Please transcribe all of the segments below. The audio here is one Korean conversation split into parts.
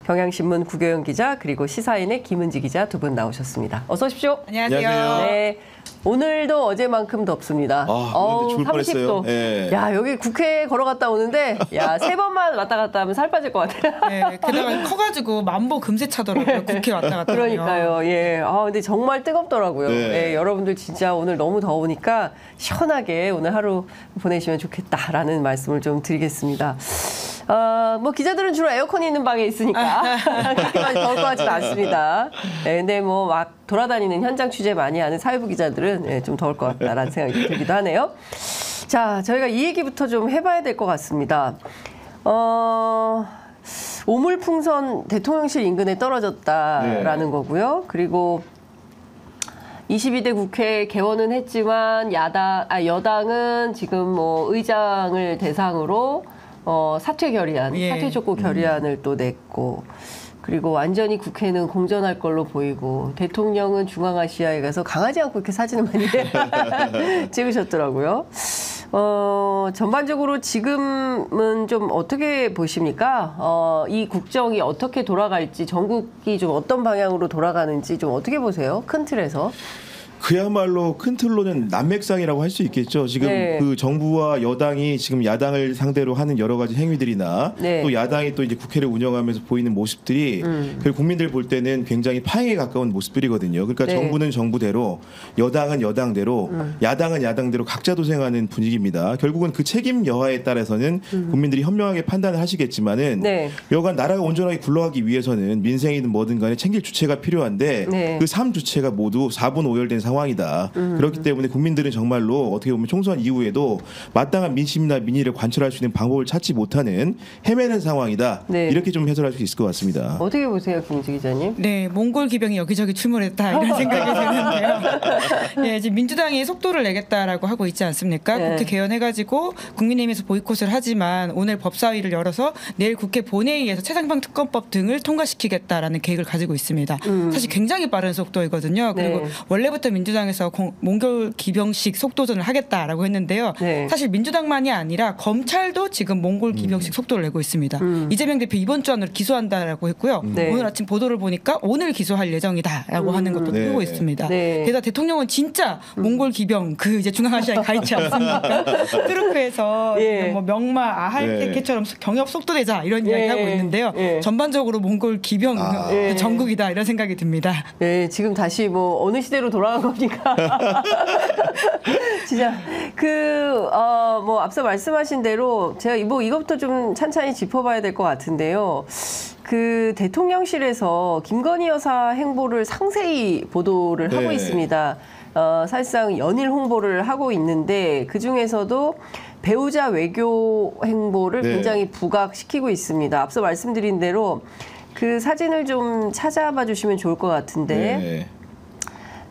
경향신문 구교영 기자 그리고 시사인의 김은지 기자 두 분 나오셨습니다. 어서 오십시오. 안녕하세요. 네. 오늘도 어제만큼 덥습니다. 죽을 뻔했어요. 30도. 예. 야, 여기 국회 걸어갔다 오는데 야, 3번만 왔다 갔다 하면 살 빠질 것 같아요. 네, 게다가 커가지고 만보 금세 차더라고요. 국회 왔다 갔다 하면. 그러니까요. 예. 근데 정말 뜨겁더라고요. 네. 예, 여러분들 진짜 오늘 너무 더우니까 시원하게 오늘 하루 보내시면 좋겠다라는 말씀을 좀 드리겠습니다. 뭐 기자들은 주로 에어컨이 있는 방에 있으니까 그렇게 많이 더울 것 같지는 않습니다. 예, 근데 뭐 막 돌아다니는 현장 취재 많이 하는 사회부 기자들은 예, 좀 더울 것 같다라는 생각이 들기도 하네요. 자, 저희가 이 얘기부터 좀 해봐야 될 것 같습니다. 오물풍선 대통령실 인근에 떨어졌다라는 거고요. 그리고 22대 국회 개원은 했지만 여당은 지금 뭐 의장을 대상으로 사퇴 결의안, 사퇴 촉구 결의안을 또 냈고, 그리고 완전히 국회는 공전할 걸로 보이고, 대통령은 중앙아시아에 가서 강하지 않고 이렇게 사진을 많이 찍으셨더라고요. 전반적으로 지금은 좀 어떻게 보십니까? 이 국정이 어떻게 돌아갈지, 전국이 좀 어떤 방향으로 돌아가는지 좀 어떻게 보세요? 큰 틀에서. 그야말로 큰 틀로는 난맥상이라고 할 수 있겠죠. 지금 네. 그 정부와 여당이 지금 야당을 상대로 하는 여러 가지 행위들이나 네. 또 야당이 또 이제 국회를 운영하면서 보이는 모습들이 국민들 볼 때는 굉장히 파행에 가까운 모습들이거든요. 그러니까 네. 정부는 정부대로, 여당은 여당대로, 야당은 야당대로 각자 도생하는 분위기입니다. 결국은 그 책임 여하에 따라서는 국민들이 현명하게 판단을 하시겠지만은 네. 여간 나라가 온전하게 굴러가기 위해서는 민생이든 뭐든 간에 챙길 주체가 필요한데 네. 그 3주체가 모두 4분 5열된 상황이다. 그렇기 때문에 국민들은 정말로 어떻게 보면 총선 이후에도 마땅한 민심이나 민의를 관철할 수 있는 방법을 찾지 못하는 헤매는 상황이다. 네. 이렇게 좀 해설할 수 있을 것 같습니다. 어떻게 보세요, 김지 기자님? 네, 몽골 기병이 여기저기 출몰했다 이런 생각이 드는데요. 네, 지금 민주당이 속도를 내겠다라고 하고 있지 않습니까? 네. 국회 개헌해가지고 국민의힘에서 보이콧을 하지만 오늘 법사위를 열어서 내일 국회 본회의에서 최상병 특검법 등을 통과시키겠다라는 계획을 가지고 있습니다. 사실 굉장히 빠른 속도이거든요. 그리고 네. 원래부터 민주당에서 몽골 기병식 속도전을 하겠다라고 했는데요. 네. 사실 민주당만이 아니라 검찰도 지금 몽골 기병식 속도를 내고 있습니다. 이재명 대표 이번 주 안으로 기소한다라고 했고요. 네. 오늘 아침 보도를 보니까 오늘 기소할 예정이다라고 하는 것도 네. 뜨고 있습니다. 네. 게다가 대통령은 진짜 몽골 기병 그 이제 중앙아시아에 가 있지 않습니까? 트루크에서 예. 뭐 명마 아할케처럼 경협 속도 내자 이런 이야기 하고 있는데요. 예. 전반적으로 몽골 기병 예. 전국이다 이런 생각이 듭니다. 네, 지금 다시 뭐 어느 시대로 돌아간 겁니까? 진짜 뭐 앞서 말씀하신 대로 제가 뭐 이것부터 좀 찬찬히 짚어봐야 될 것 같은데요. 그 대통령실에서 김건희 여사 행보를 상세히 보도를 하고 네. 있습니다. 사실상 연일 홍보를 하고 있는데 그 중에서도 배우자 외교 행보를 네. 굉장히 부각시키고 있습니다. 앞서 말씀드린 대로 그 사진을 좀 찾아봐 주시면 좋을 것 같은데 네.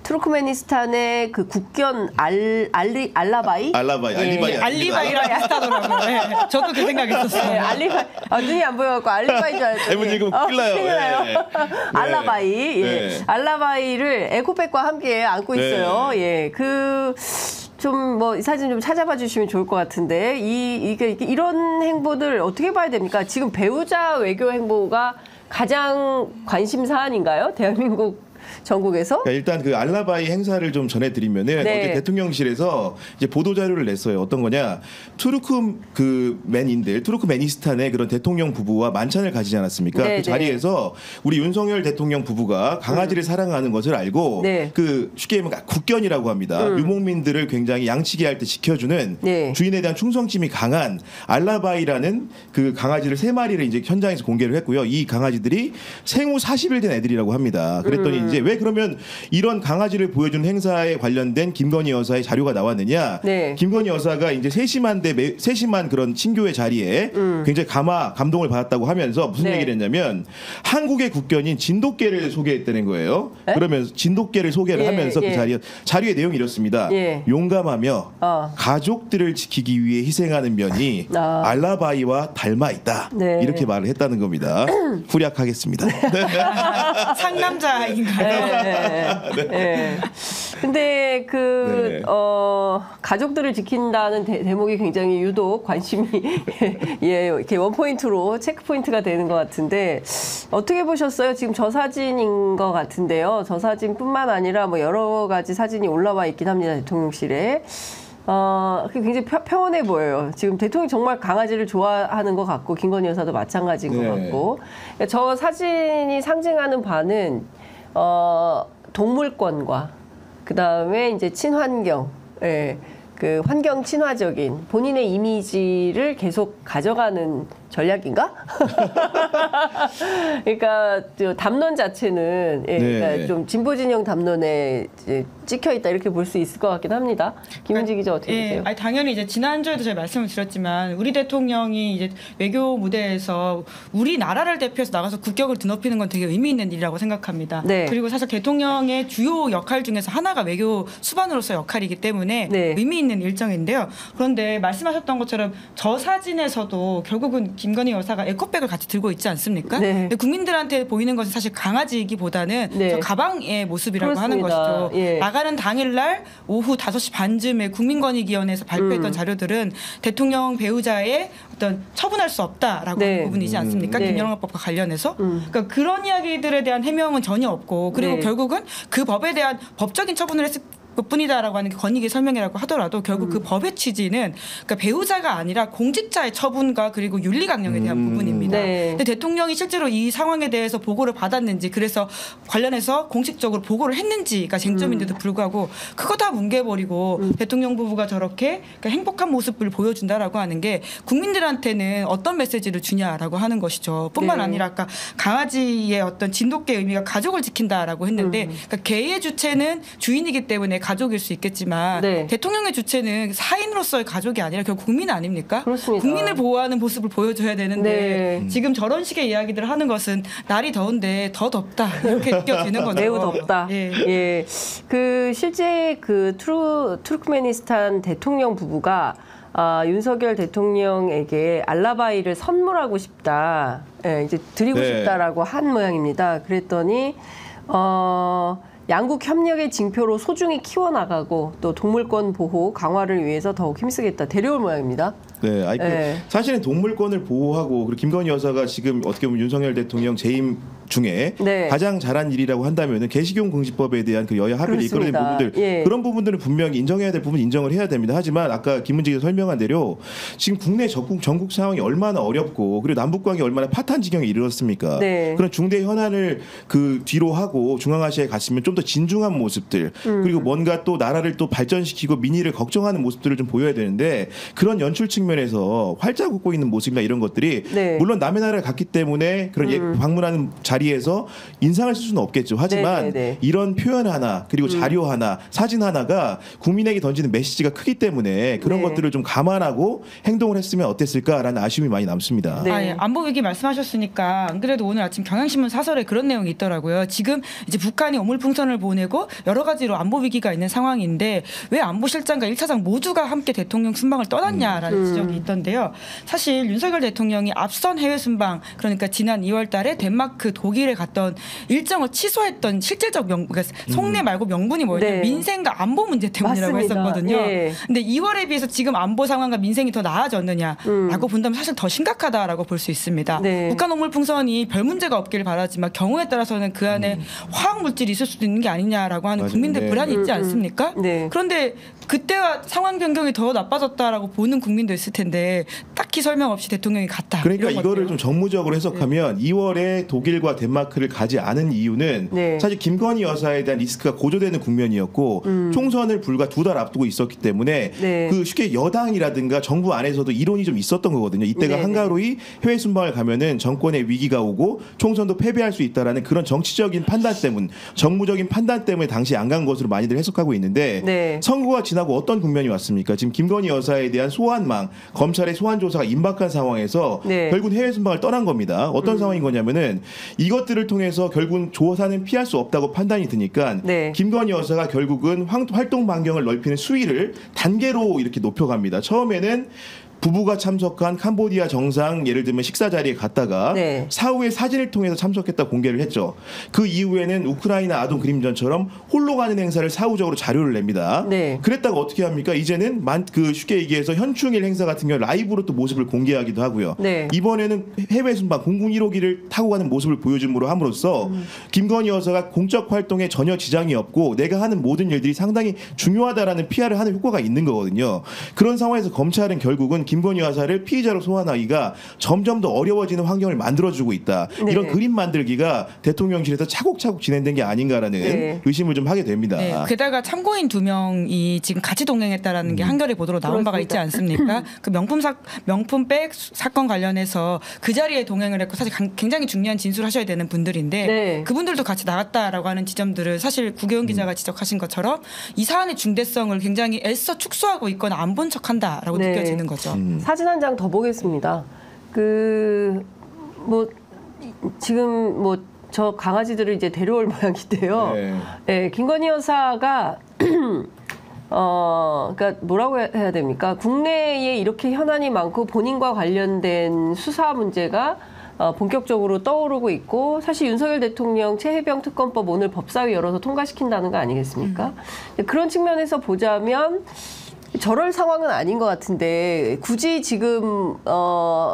투르크메니스탄의 그 국견 알라바이? 알리바이라 하다더라고요. 네, 저도 그 생각했었어요. 네, 알리바이. 눈이 안 보여갖고 알리바이인 줄 알았더니. 잘못 읽으면 큰일 나요. 큰일 나요. 네. 알라바이. 예. 네. 알라바이를 에코백과 함께 안고 네. 있어요. 예. 좀 뭐 이 사진 좀 찾아봐 주시면 좋을 것 같은데 이런 행보들 어떻게 봐야 됩니까? 지금 배우자 외교 행보가 가장 관심 사안인가요? 대한민국 전국에서? 그러니까 일단 그 알라바이 행사를 좀 전해드리면은 네. 어제 대통령실에서 이제 보도 자료를 냈어요. 어떤 거냐? 투르크메니스탄의 그런 대통령 부부와 만찬을 가지지 않았습니까? 네, 그 자리에서 우리 윤석열 대통령 부부가 강아지를 사랑하는 것을 알고 네. 그 쉽게 얘기하면 국견이라고 합니다. 유목민들을 굉장히 양치기 할 때 지켜주는 네. 주인에 대한 충성심이 강한 알라바이라는 그 강아지를 3마리를 이제 현장에서 공개를 했고요. 이 강아지들이 생후 40일 된 애들이라고 합니다. 그랬더니 이제 왜 그러면 이런 강아지를 보여준 행사에 관련된 김건희 여사의 자료가 나왔느냐? 네. 김건희 여사가 이제 세심한 그런 친교의 자리에 굉장히 감동을 받았다고 하면서 무슨 네. 얘기를 했냐면 한국의 국견인 진돗개를 소개했다는 거예요. 네? 그러면서 진돗개를 소개를 예, 하면서 예. 그 자료의 내용이 이렇습니다. 예. 용감하며 가족들을 지키기 위해 희생하는 면이 알라바이와 닮아 있다. 네. 이렇게 말을 했다는 겁니다. 후략하겠습니다. 상남자인가요? 네. 근데 그 네. 가족들을 지킨다는 대목이 굉장히 유독 관심이 예, 이렇게 원포인트로 체크포인트가 되는 것 같은데 어떻게 보셨어요? 지금 저 사진인 것 같은데요. 저 사진뿐만 아니라 뭐 여러 가지 사진이 올라와 있긴 합니다. 대통령실에. 굉장히 평온해 보여요. 지금 대통령이 정말 강아지를 좋아하는 것 같고 김건희 여사도 마찬가지인 것 네. 같고 저 사진이 상징하는 바는 동물권과 그 다음에 이제 친환경, 예, 그 환경 친화적인 본인의 이미지를 계속 가져가는 전략인가? 그러니까 담론 자체는 예, 네. 그러니까 좀 진보 진영 담론에 이제 찍혀 있다 이렇게 볼 수 있을 것 같긴 합니다. 김은지 기자 어떻게 보세요? 아니, 당연히 이제 지난주에도 제가 말씀을 드렸지만 우리 대통령이 이제 외교 무대에서 우리나라를 대표해서 나가서 국격을 드높이는 건 되게 의미 있는 일이라고 생각합니다. 네. 그리고 사실 대통령의 주요 역할 중에서 하나가 외교 수반으로서 역할이기 때문에 네. 의미 있는 일정인데요. 그런데 말씀하셨던 것처럼 저 사진에서도 결국은 김건희 여사가 에코백을 같이 들고 있지 않습니까? 네. 근데 국민들한테 보이는 것은 사실 강아지이기보다는 네. 저 가방의 모습이라고 하는 그렇습니다. 것이죠. 예. 나가는 당일날 오후 5시 반쯤에 국민권익위원회에서 발표했던 자료들은 대통령 배우자의 어떤 처분할 수 없다라고 네. 하는 부분이지 않습니까? 네. 김영란법과 관련해서. 그러니까 그런 이야기들에 대한 해명은 전혀 없고 그리고 네. 결국은 그 법에 대한 법적인 처분을 했을 뿐이다라고 하는 게 권익위 설명이라고 하더라도 결국 그 법의 취지는 그러니까 배우자가 아니라 공직자의 처분과 그리고 윤리 강령에 대한 부분입니다. 네. 근데 대통령이 실제로 이 상황에 대해서 보고를 받았는지 그래서 관련해서 공식적으로 보고를 했는지가 쟁점인데도 불구하고 그거 다 뭉개버리고 대통령 부부가 저렇게 그러니까 행복한 모습을 보여준다라고 하는 게 국민들한테는 어떤 메시지를 주냐라고 하는 것이죠. 뿐만 네. 아니라 아까 강아지의 어떤 진돗개 의미가 가족을 지킨다라고 했는데 그러니까 개의 주체는 주인이기 때문에 가족일 수 있겠지만 네. 대통령의 주체는 사인으로서의 가족이 아니라 결국 국민 아닙니까? 그렇습니다. 국민을 보호하는 모습을 보여줘야 되는데 네. 지금 저런 식의 이야기들을 하는 것은 날이 더운데 더 덥다 이렇게 느껴지는 거죠. 매우 덥다. 예. 예. 그 실제 그 투르크메니스탄 대통령 부부가 윤석열 대통령에게 알라바이를 선물하고 싶다. 예, 이제 드리고 네. 싶다라고 한 모양입니다. 그랬더니 양국 협력의 징표로 소중히 키워나가고 또 동물권 보호 강화를 위해서 더욱 힘쓰겠다. 데려올 모양입니다. 네, 아니, 네. 사실은 동물권을 보호하고 그리고 김건희 여사가 지금 어떻게 보면 윤석열 대통령 재임 중에 네. 가장 잘한 일이라고 한다면은 개식용 공지법에 대한 그 여야 합의를 이끌어낸 그렇습니다. 부분들 예. 그런 부분들은 분명히 인정해야 될 부분 인정을 해야 됩니다. 하지만 아까 김은지가 설명한 대로 지금 국내 전국 상황이 얼마나 어렵고 그리고 남북관계 얼마나 파탄 지경에 이르렀습니까? 네. 그런 중대 현안을 그 뒤로 하고 중앙아시아에 갔으면 좀 더 진중한 모습들 그리고 뭔가 또 나라를 또 발전시키고 민의를 걱정하는 모습들을 좀 보여야 되는데 그런 연출 측면에서 활짝 웃고 있는 모습이나 이런 것들이 네. 물론 남의 나라를 갔기 때문에 그런 방문하는 자리에서 인상을 쓸 수는 없겠죠. 하지만 네네네. 이런 표현 하나 그리고 자료 하나 사진 하나가 국민에게 던지는 메시지가 크기 때문에 그런 네. 것들을 좀 감안하고 행동을 했으면 어땠을까라는 아쉬움이 많이 남습니다. 네. 아, 예. 안보 위기 말씀하셨으니까 안 그래도 오늘 아침 경향신문 사설에 그런 내용이 있더라고요. 지금 이제 북한이 오물풍선을 보내고 여러 가지로 안보 위기가 있는 상황인데 왜 안보실장과 1차장 모두가 함께 대통령 순방을 떠났냐라는 지적이 있던데요. 사실 윤석열 대통령이 앞선 해외 순방 그러니까 지난 2월 달에 덴마크, 독일에 갔던 일정을 취소했던 실질적 그러니까 속내 말고 명분이 뭐였냐면 네. 민생과 안보 문제 때문이라고 맞습니다. 했었거든요. 예. 근데 2월에 비해서 지금 안보 상황과 민생이 더 나아졌느냐라고 본다면 사실 더 심각하다라고 볼 수 있습니다. 네. 북한 오물풍선이 별 문제가 없기를 바라지만 경우에 따라서는 그 안에 화학 물질이 있을 수도 있는 게 아니냐라고 하는 맞아요. 국민들 네. 불안이 있지 않습니까? 네. 그런데 그때와 상황 변경이 더 나빠졌다라고 보는 국민도 있을 텐데 딱히 설명 없이 대통령이 갔다. 그러니까 이런 이거를 것들. 좀 정무적으로 해석하면 2월에 독일과 덴마크를 가지 않은 이유는 네. 사실 김건희 여사에 대한 리스크가 고조되는 국면이었고 총선을 불과 2달 앞두고 있었기 때문에 네. 그 쉽게 여당이라든가 정부 안에서도 이론이 좀 있었던 거거든요. 이때가 네네. 한가로이 해외 순방을 가면은 정권의 위기가 오고 총선도 패배할 수 있다라는 그런 정치적인 판단 때문, 정무적인 판단 때문에 당시 안 간 것으로 많이들 해석하고 있는데 네. 선거가 지나고 어떤 국면이 왔습니까? 지금 김건희 여사에 대한 소환망, 검찰의 소환 조사가 임박한 상황에서 네. 결국 해외 순방을 떠난 겁니다. 어떤 상황인 거냐면은 이것들을 통해서 결국은 조사는 피할 수 없다고 판단이 드니까 네. 김건희 여사가 결국은 활동 반경을 넓히는 수위를 단계로 이렇게 높여갑니다. 처음에는 부부가 참석한 캄보디아 정상 예를 들면 식사 자리에 갔다가 네. 사후에 사진을 통해서 참석했다 공개를 했죠. 그 이후에는 우크라이나 아동 그림전처럼 홀로 가는 행사를 사후적으로 자료를 냅니다. 네. 그랬다가 어떻게 합니까? 이제는 쉽게 얘기해서 현충일 행사 같은 경우 라이브로 또 모습을 공개하기도 하고요. 네. 이번에는 해외 순방 공군 1호기를 타고 가는 모습을 보여줌으로 함으로써 김건희 여사가 공적 활동에 전혀 지장이 없고 내가 하는 모든 일들이 상당히 중요하다라는 PR을 하는 효과가 있는 거거든요. 그런 상황에서 검찰은 결국은 김건희 여사를 피의자로 소환하기가 점점 더 어려워지는 환경을 만들어주고 있다. 네. 이런 그림 만들기가 대통령실에서 차곡차곡 진행된 게 아닌가라는 네. 의심을 좀 하게 됩니다. 네, 게다가 참고인 2명이 지금 같이 동행했다라는 게 한겨레 보도로 나온 바가 있지 않습니까? 그 명품백 사건 관련해서 그 자리에 동행을 했고 사실 굉장히 중요한 진술을 하셔야 되는 분들인데 네. 그분들도 같이 나갔다라고 하는 지점들을 사실 구계훈 기자가 지적하신 것처럼 이 사안의 중대성을 굉장히 애써 축소하고 있거나 안 본 척한다라고 네. 느껴지는 거죠. 사진 한 장 더 보겠습니다. 지금 저 강아지들을 이제 데려올 모양인데요. 네. 네, 김건희 여사가 그러니까 뭐라고 해야 됩니까? 국내에 이렇게 현안이 많고 본인과 관련된 수사 문제가 본격적으로 떠오르고 있고 사실 윤석열 대통령 최혜병 특검법 오늘 법사위 열어서 통과시킨다는 거 아니겠습니까? 그런 측면에서 보자면 저럴 상황은 아닌 것 같은데 굳이 지금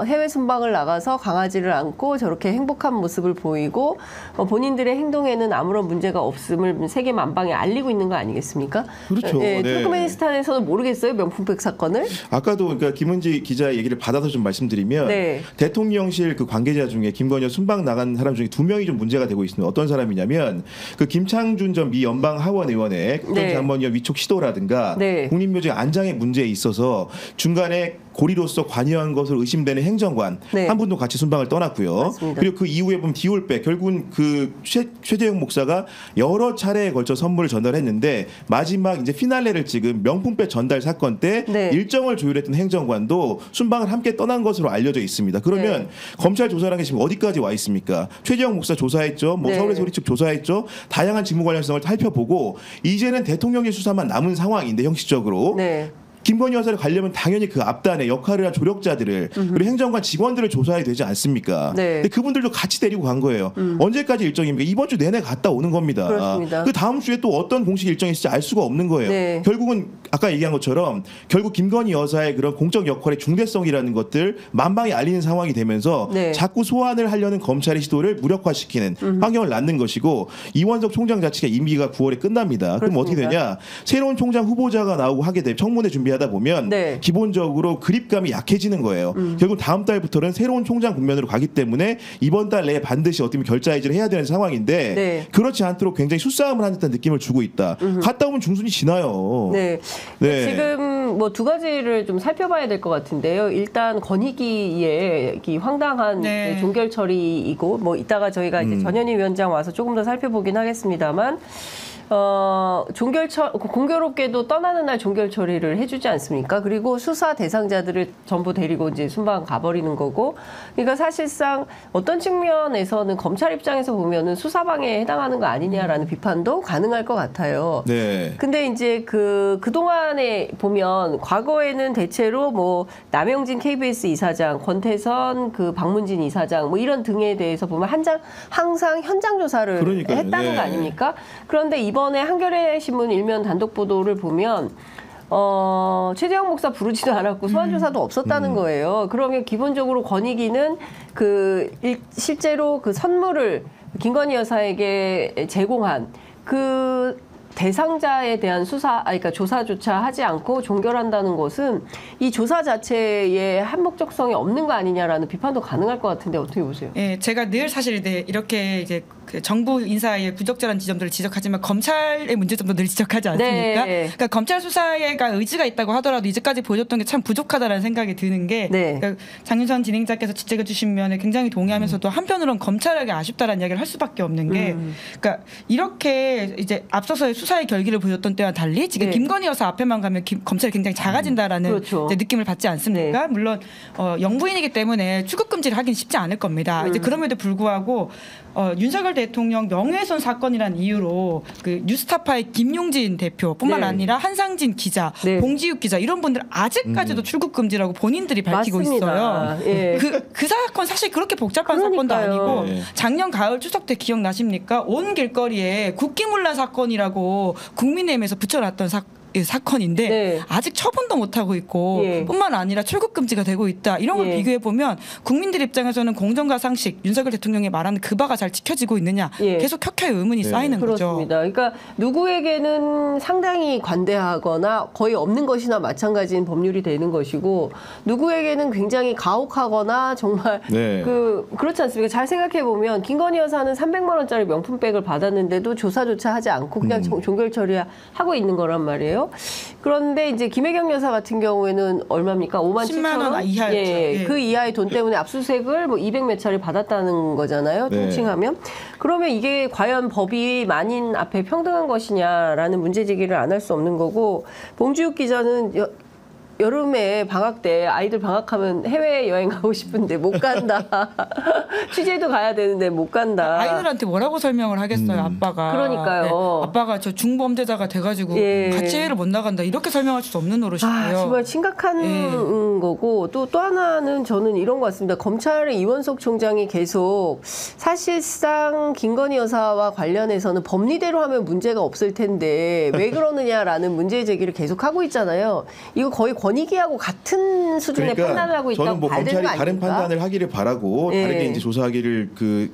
해외 순방을 나가서 강아지를 안고 저렇게 행복한 모습을 보이고 본인들의 행동에는 아무런 문제가 없음을 세계 만방에 알리고 있는 거 아니겠습니까? 그렇죠. 네, 네. 투르크메니스탄에서는 모르겠어요 명품백 사건을. 아까도 그러니까 김은지 기자 얘기를 받아서 좀 말씀드리면 네. 대통령실 그 관계자 중에 김건희 순방 나간 사람 중에 2명이 좀 문제가 되고 있습니다. 어떤 사람이냐면 그 김창준 전 미 연방 하원 의원의 국정자문위원 위촉 시도라든가 네. 국립묘지 안장의 문제에 있어서 중간에 고리로서 관여한 것으로 의심되는 행정관 네. 한 분도 같이 순방을 떠났고요. 맞습니다. 그리고 그 이후에 보면 디올백 결국은 그 최재형 목사가 여러 차례에 걸쳐 선물을 전달했는데 마지막 이제 피날레를 찍은 명품백 전달 사건 때 네. 일정을 조율했던 행정관도 순방을 함께 떠난 것으로 알려져 있습니다. 그러면 네. 검찰 조사라는 게 지금 어디까지 와 있습니까? 최재형 목사 조사했죠. 네. 서울의 소리 측 조사했죠. 다양한 직무 관련성을 살펴보고 이제는 대통령의 수사만 남은 상황인데 형식적으로. 네. 김건희 여사를 가려면 당연히 그 앞단에 역할을 한 조력자들을 그리고 행정관 직원들을 조사해야 되지 않습니까? 네. 근데 그분들도 같이 데리고 간 거예요. 언제까지 일정입니까? 이번 주 내내 갔다 오는 겁니다. 그렇습니다. 그 다음 주에 또 어떤 공식 일정이 있을지 알 수가 없는 거예요. 네. 결국은 아까 얘기한 것처럼 결국 김건희 여사의 그런 공적 역할의 중대성이라는 것들 만방에 알리는 상황이 되면서 네. 자꾸 소환을 하려는 검찰의 시도를 무력화시키는 환경을 낳는 것이고 이원석 총장 자체가 임기가 9월에 끝납니다. 그럼 어떻게 그렇습니다. 되냐? 새로운 총장 후보자가 나오고 하게 되면 청문회 준비하다 보면 네. 기본적으로 그립감이 약해지는 거예요. 결국 다음 달부터는 새로운 총장 국면으로 가기 때문에 이번 달 내에 반드시 어떻게 결자 해지를 해야 되는 상황인데 네. 그렇지 않도록 굉장히 수싸움을 하는 듯한 느낌을 주고 있다. 갔다 오면 중순이 지나요. 네. 네. 지금 두 가지를 좀 살펴봐야 될 것 같은데요. 일단 건희기의 이 황당한 네. 종결 처리이고 이따가 저희가 이제 전현희 위원장 와서 조금 더 살펴보긴 하겠습니다만 공교롭게도 떠나는 날 종결 처리를 해주지 않습니까? 그리고 수사 대상자들을 전부 데리고 이제 순방 가버리는 거고, 그러니까 사실상 어떤 측면에서는 검찰 입장에서 보면은 수사방해에 해당하는 거 아니냐라는 비판도 가능할 것 같아요. 네. 근데 이제 그동안에 보면 과거에는 대체로 남영진 KBS 이사장, 권태선 박문진 이사장 이런 등에 대해서 보면 항상 현장 조사를 그러니까요. 했다는 네. 거 아닙니까? 그런데 이번에 한겨레 신문 일면 단독 보도를 보면 최재형 목사 부르지도 않았고 소환 조사도 없었다는 거예요. 그러면 기본적으로 권익위는 실제로 그 선물을 김건희 여사에게 제공한 그 대상자에 대한 그러니까 조사조차 하지 않고 종결한다는 것은 이 조사 자체에 한목적성이 없는 거 아니냐라는 비판도 가능할 것 같은데 어떻게 보세요? 예, 제가 늘 사실 이렇게 이제 그 정부 인사의 부적절한 지점들을 지적하지만 검찰의 문제점도 늘 지적하지 않습니까? 네. 그러니까 검찰 수사에가 의지가 있다고 하더라도 이제까지 보여줬던 게 참 부족하다라는 생각이 드는 게 네. 그러니까 장윤선 진행자께서 지적해 주신 면에 굉장히 동의하면서도 한편으로는 검찰에게 아쉽다라는 이야기를 할 수밖에 없는 게 그러니까 이렇게 이제 앞서서의 수사의 결기를 보여줬던 때와 달리 지금 네. 김건희 여사 앞에만 가면 검찰이 굉장히 작아진다라는 그렇죠. 이제 느낌을 받지 않습니까? 네. 물론 영부인이기 때문에 출국 금지를 하긴 쉽지 않을 겁니다. 이제 그럼에도 불구하고 윤석열 대통령 명예훼손 사건이라는 이유로 그 뉴스타파의 김용진 대표뿐만 네. 아니라 한상진 기자, 네. 봉지욱 기자 이런 분들 아직까지도 출국 금지라고 본인들이 밝히고 맞습니다. 있어요. 예. 그 사건 사실 그렇게 복잡한 사건도 그러니까요. 아니고 네. 작년 가을 추석 때 기억나십니까? 온 길거리에 국기문란 사건이라고 국민의힘에서 붙여놨던 사건인데 네. 아직 처분도 못하고 있고 예. 뿐만 아니라 출국 금지가 되고 있다. 이런 걸 예. 비교해 보면 국민들 입장에서는 공정과 상식, 윤석열 대통령이 말하는 그 바가 잘 지켜지고 있느냐 예. 계속 켜켜이 의문이 네. 쌓이는 거죠. 그렇습니다. 그러니까 누구에게는 상당히 관대하거나 거의 없는 것이나 마찬가지인 법률이 되는 것이고 누구에게는 굉장히 가혹하거나 정말 네. 그렇지 않습니까? 잘 생각해 보면 김건희 여사는 300만 원짜리 명품백을 받았는데도 조사조차 하지 않고 그냥 종결 처리하고 있는 거란 말이에요. 그런데 이제 김혜경 여사 같은 경우에는 얼마입니까? 5만 10만 원 7천 이하였죠. 예. 그 이하의 돈 때문에 압수수색을 뭐 200 몇 차례 받았다는 거잖아요. 네. 통칭하면. 그러면 이게 과연 법이 만인 앞에 평등한 것이냐라는 문제 제기를 안 할 수 없는 거고 봉지욱 기자는 여름에 방학 때 아이들 방학하면 해외여행 가고 싶은데 못 간다. 취재도 가야 되는데 못 간다. 아이들한테 뭐라고 설명을 하겠어요, 아빠가. 그러니까요. 아빠가 저 중범죄자가 돼가지고 예. 같이 해외를 못 나간다. 이렇게 설명할 수 없는 노릇이고요. 정말 심각한 예. 거고 또 하나는 저는 이런 것 같습니다. 검찰의 이원석 총장이 계속 사실상 김건희 여사와 관련해서는 법리대로 하면 문제가 없을 텐데 왜 그러느냐라는 문제 제기를 계속 하고 있잖아요. 이거 거의 권익위하고 같은 수준의 판단을 하고 있다고 저는 뭐 봐야 되는 검찰이 거 다른 아닙니까? 판단을 하기를 바라고 예. 다르게 이제 조사하기를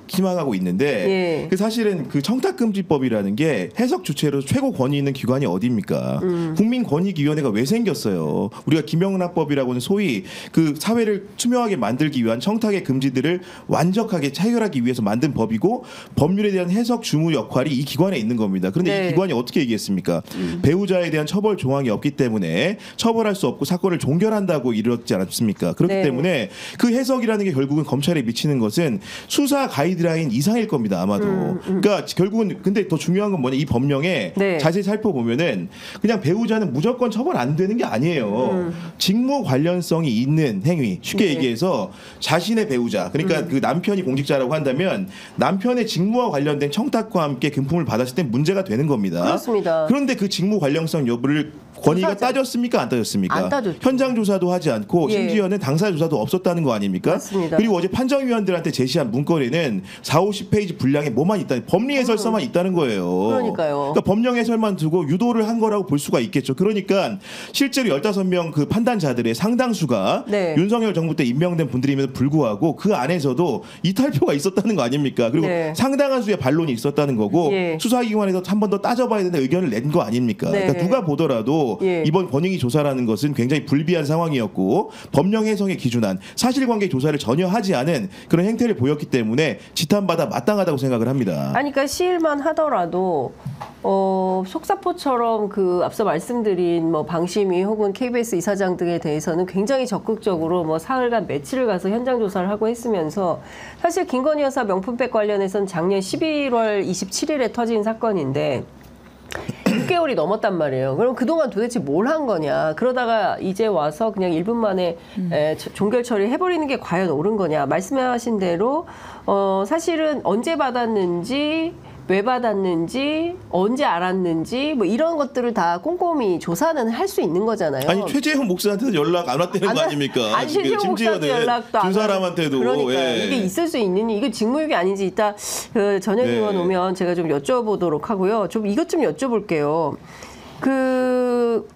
희망하고 있는데 예. 그 사실은 그 청탁금지법이라는 게 해석 주체로 최고 권위 있는 기관이 어디입니까? 국민권익위원회가 왜 생겼어요? 우리가 김영란법이라고는 소위 그 사회를 투명하게 만들기 위한 청탁의 금지들을 완벽하게 체결하기 위해서 만든 법이고 법률에 대한 해석 주무 역할이 이 기관에 있는 겁니다. 그런데 네. 이 기관이 어떻게 얘기했습니까? 배우자에 대한 처벌 조항이 없기 때문에 처벌할 수 없고 사건을 종결한다고 이르렀지 않았습니까? 그렇기 네. 때문에 그 해석이라는 게 결국은 검찰에 미치는 것은 수사 가이드라인 이상일 겁니다. 아마도. 그러니까 결국은 근데 더 중요한 건 뭐냐? 이 법령에 네. 자세히 살펴보면은 그냥 배우자는 무조건 처벌 안 되는 게 아니에요. 직무 관련성이 있는 행위. 쉽게 네. 얘기해서 자신의 배우자 그러니까 그 남편이 공직자라고 한다면 남편의 직무와 관련된 청탁과 함께 금품을 받았을 때 문제가 되는 겁니다. 그렇습니다. 그런데 그 직무 관련성 여부를 권위가 조사하지 따졌습니까? 안 따졌습니까? 안 따졌죠. 현장 조사도 하지 않고 예. 심지어는 당사 조사도 없었다는 거 아닙니까? 맞습니다. 그리고 어제 판정위원들한테 제시한 문건에는 40-50페이지 분량에 뭐만 있다, 법리 해설서만 있다는 거예요. 그러니까요. 그러니까 법령 해설만 두고 유도를 한 거라고 볼 수가 있겠죠. 그러니까 실제로 15명 그 판단자들의 상당수가 네. 윤석열 정부 때 임명된 분들임에도 불구하고 그 안에서도 이탈표가 있었다는 거 아닙니까? 그리고 네. 상당한 수의 반론이 있었다는 거고 예. 수사기관에서 한 번 더 따져봐야 되는 의견을 낸 거 아닙니까? 네. 그러니까 누가 보더라도 예. 이번 권익위 조사라는 것은 굉장히 불비한 상황이었고 법령 해석에 기준한 사실관계 조사를 전혀 하지 않은 그런 행태를 보였기 때문에 지탄받아 마땅하다고 생각을 합니다. 아니, 그러니까 시일만 하더라도 속사포처럼 그 앞서 말씀드린 뭐 방심위 혹은 KBS 이사장 등에 대해서는 굉장히 적극적으로 뭐 사흘간 며칠을 가서 현장 조사를 하고 했으면서 사실 김건희 여사 명품백 관련해서는 작년 11월 27일에 터진 사건인데 6개월이 넘었단 말이에요. 그럼 그동안 도대체 뭘 한 거냐. 그러다가 이제 와서 그냥 1분 만에 종결 처리해버리는 게 과연 옳은 거냐. 말씀하신 대로 사실은 언제 받았는지 왜 받았는지 언제 알았는지 뭐 이런 것들을 다 꼼꼼히 조사는 할 수 있는 거잖아요. 아니 최재형 목사한테도 연락 안 왔다는 거 아닙니까? 아니 최재형 목사한테 연락도 안 두 사람한테도 그러니까 예. 이게 있을 수 있는 이거 직무유기 아닌지 이따 그 전현 네. 의원 오면 제가 좀 여쭤보도록 하고요. 좀 이것 좀 여쭤볼게요. 그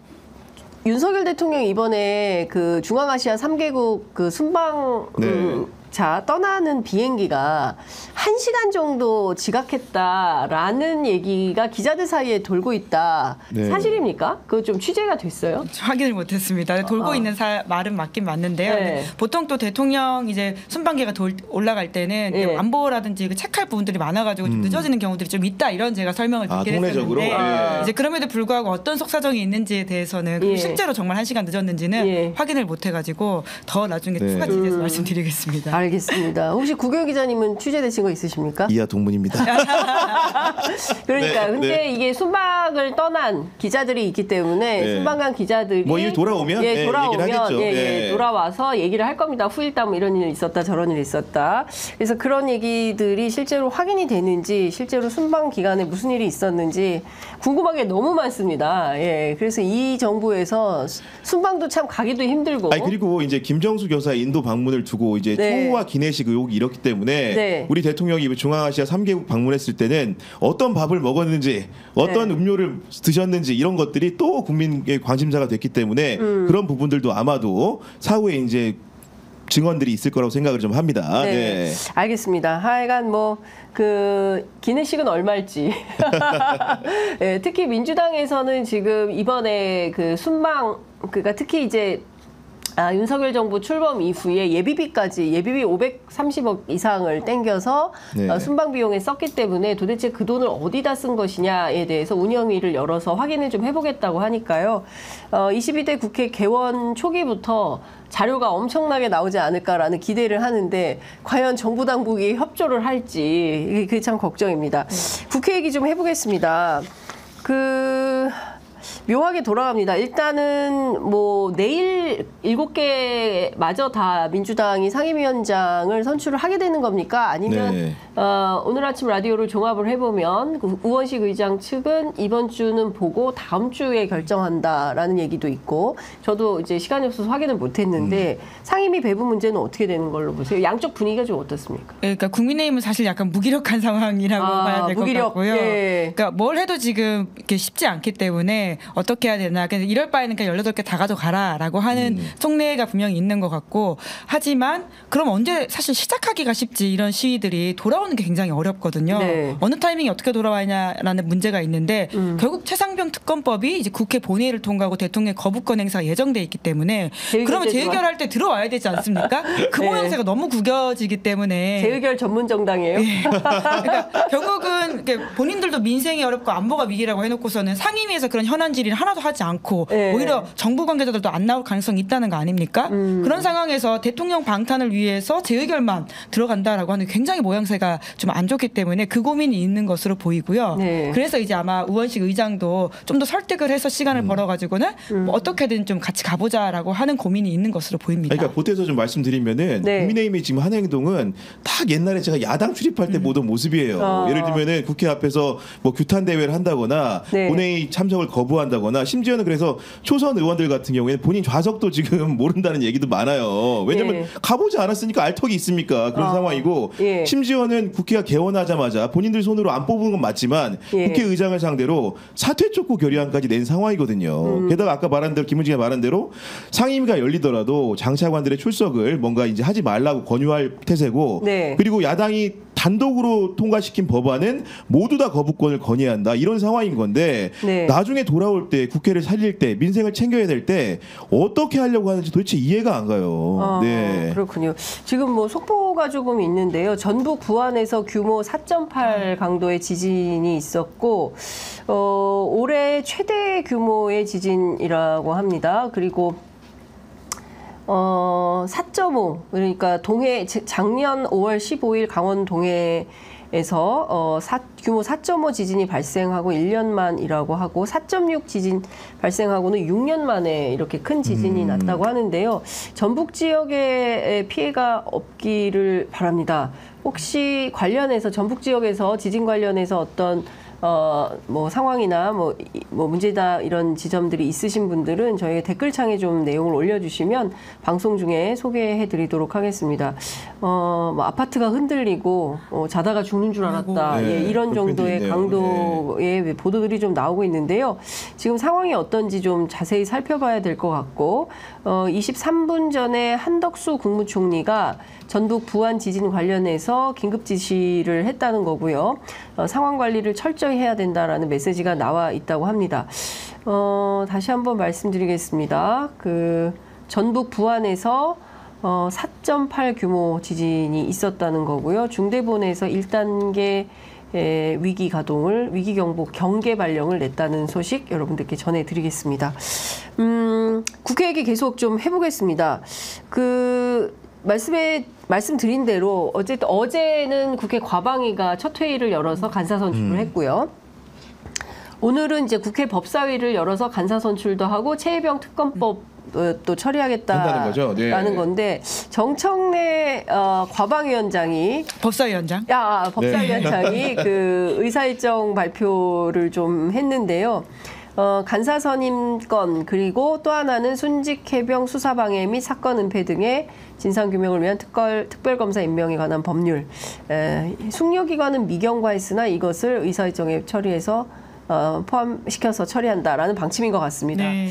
윤석열 대통령이 이번에 그 중앙아시아 3개국 그 순방 네. 자 떠나는 비행기가 1시간 정도 지각했다라는 얘기가 기자들 사이에 돌고 있다. 네. 사실입니까? 그거 좀 취재가 됐어요? 확인을 못했습니다. 돌고 있는 말은 맞긴 맞는데요. 네. 근데 보통 또 대통령 이제 순방기가 올라갈 때는 네. 안보라든지 그 체크할 부분들이 많아가지고 좀 늦어지는 경우들이 좀 있다 이런 제가 설명을 듣긴 통례적으로? 했었는데 예. 이제 그럼에도 불구하고 어떤 속사정이 있는지에 대해서는 예. 실제로 정말 1시간 늦었는지는 예. 확인을 못해가지고 더 나중에 네. 추가 질의해서 말씀드리겠습니다. 알겠습니다. 혹시 구경 기자님은 취재되신 거 있으십니까? 이하 동문입니다. 그러니까 네, 근데 네. 이게 순방을 떠난 기자들이 있기 때문에 네. 순방 기자들이 뭐 일 돌아오면 예, 돌아오면 얘기를 하겠죠. 예, 돌아와서 얘기를 할 겁니다. 후일담 뭐 이런 일이 있었다 저런 일이 있었다. 그래서 그런 얘기들이 실제로 확인이 되는지 실제로 순방 기간에 무슨 일이 있었는지 궁금한 게 너무 많습니다. 예, 그래서 이 정부에서 순방도 참 가기도 힘들고. 아니 그리고 이제 김정숙 여사 인도 방문을 두고 이제 네. 초호화 기내식 의혹이 이렇기 때문에 네. 우리 대통령이 중앙아시아 3개국 방문했을 때는 어떤 밥을 먹었는지 어떤 네. 음료를 드셨는지 이런 것들이 또 국민의 관심사가 됐기 때문에 그런 부분들도 아마도 사후에 이제 증언들이 있을 거라고 생각을 좀 합니다. 네, 네. 알겠습니다. 하여간 뭐 그 기내식은 얼마일지. 네, 특히 민주당에서는 지금 이번에 그 순방 그러니까 특히 이제 윤석열 정부 출범 이후에 예비비 530억 이상을 땡겨서 네. 순방 비용에 썼기 때문에 도대체 그 돈을 어디다 쓴 것이냐에 대해서 운영위를 열어서 확인을 좀 해보겠다고 하니까요. 22대 국회 개원 초기부터 자료가 엄청나게 나오지 않을까라는 기대를 하는데 과연 정부 당국이 협조를 할지 그게 참 걱정입니다. 국회 얘기 좀 해보겠습니다. 묘하게 돌아갑니다. 일단은 뭐 내일 7개 마저 다 민주당이 상임위원장을 선출을 하게 되는 겁니까? 아니면 네. 오늘 아침 라디오를 종합을 해보면 그 우원식 의장 측은 이번 주는 보고 다음 주에 결정한다라는 얘기도 있고 저도 이제 시간이 없어서 확인을 못했는데 상임위 배분 문제는 어떻게 되는 걸로 보세요? 양쪽 분위기가 좀 어떻습니까? 그러니까 국민의힘은 사실 약간 무기력한 상황이라고 봐야 될 것 같고요. 예. 그러니까 뭘 해도 지금 이렇게 쉽지 않기 때문에 어떻게 해야 되나. 그래서 이럴 바에는 그냥 18개 다 가져가라라고 하는 속내가 분명히 있는 것 같고 하지만 그럼 언제 사실 시작하기가 쉽지 이런 시위들이 돌아오는 게 굉장히 어렵거든요. 네. 어느 타이밍이 어떻게 돌아와냐라는 문제가 있는데 결국 최상병 특검법이 이제 국회 본회의를 통과하고 대통령 거부권 행사가 예정돼 있기 때문에 그러면 재의결할 때 들어와야 되지 않습니까? 그 네. 모양새가 너무 구겨지기 때문에 재의결 전문 정당이에요. 그러니까 결국은 이렇게 본인들도 민생이 어렵고 안보가 위기라고 해놓고서는 상임위에서 그런 현안 질의를 하나도 하지 않고 네. 오히려 정부 관계자들도 안 나올 가능성이 있다는 거 아닙니까? 그런 상황에서 대통령 방탄을 위해서 재의결만 들어간다라고 하는 굉장히 모양새가 좀 안 좋기 때문에 그 고민이 있는 것으로 보이고요. 네. 그래서 이제 아마 우원식 의장도 좀 더 설득을 해서 시간을 벌어가지고는 뭐 어떻게든 좀 같이 가보자라고 하는 고민이 있는 것으로 보입니다. 그러니까 보태서 좀 말씀드리면은 네. 국민의힘이 지금 하는 행동은 딱 옛날에 제가 야당 출입할 때 보던 모습이에요. 예를 들면은 국회 앞에서 뭐 규탄 대회를 한다거나 네. 본회의 참석을 거부한다거나 심지어는 그래서 초선 의원들 같은 경우에는 본인 좌석도 지금 모른다는 얘기도 많아요. 왜냐면 네. 가보지 않았으니까 알 턱이 있습니까? 그런 상황이고 예. 심지어는 국회가 개원하자마자 본인들 손으로 안 뽑은 건 맞지만 예. 국회의장을 상대로 사퇴 촉구 결의안까지 낸 상황이거든요. 게다가 아까 말한 대로 김은지가 말한 대로 상임위가 열리더라도 장차관들의 출석을 뭔가 이제 하지 말라고 권유할 태세고 네. 그리고 야당이 단독으로 통과시킨 법안은 모두 다 거부권을 건의해야 한다 이런 상황인 건데 네. 나중에 돌아올 때 국회를 살릴 때 민생을 챙겨야 될 때 어떻게 하려고 하는지 도대체 이해가 안 가요. 네. 그렇군요. 지금 뭐 속보가 조금 있는데요. 전북 부안에서 규모 4.8 강도의 지진이 있었고 올해 최대 규모의 지진이라고 합니다. 그리고 4.5 그러니까 작년 5월 15일 강원 동해에서 규모 4.5 지진이 발생하고 1년 만이라고 하고 4.6 지진 발생하고는 6년 만에 이렇게 큰 지진이 났다고 하는데요. 전북 지역에 피해가 없기를 바랍니다. 혹시 관련해서 전북 지역에서 지진 관련해서 어떤 뭐 상황이나 뭐 문제다 이런 지점들이 있으신 분들은 저희 댓글창에 좀 내용을 올려주시면 방송 중에 소개해드리도록 하겠습니다. 뭐 아파트가 흔들리고 자다가 죽는 줄 알았다. 아이고. 예, 네, 이런 그런 정도의 표현도 있네요. 강도의 보도들이 좀 나오고 있는데요. 지금 상황이 어떤지 좀 자세히 살펴봐야 될 것 같고 23분 전에 한덕수 국무총리가 전북 부안 지진 관련해서 긴급 지시를 했다는 거고요. 상황 관리를 철저히 해야 된다라는 메시지가 나와 있다고 합니다. 다시 한번 말씀드리겠습니다. 전북 부안에서 4.8 규모 지진이 있었다는 거고요. 중대본에서 1단계 위기 경보 경계 발령을 냈다는 소식 여러분들께 전해드리겠습니다. 국회 얘기 계속 좀 해보겠습니다. 말씀드린 대로 어쨌든 어제는 국회 과방위가 첫 회의를 열어서 간사 선출을 했고요. 오늘은 이제 국회 법사위를 열어서 간사 선출도 하고 최혜병 특검법 또 처리하겠다라는 거죠? 네. 건데 정청래 과방위원장이 법사위원장. 법사위원장이 그 의사일정 발표를 좀 했는데요. 간사 선임권 그리고 또 하나는 순직 해병 수사방해 및 사건 은폐 등의 진상규명을 위한 특별검사 임명에 관한 법률. 숙려기관은 미경과했으나 이것을 의사일정에 처리해서 포함시켜서 처리한다라는 방침인 것 같습니다. 네.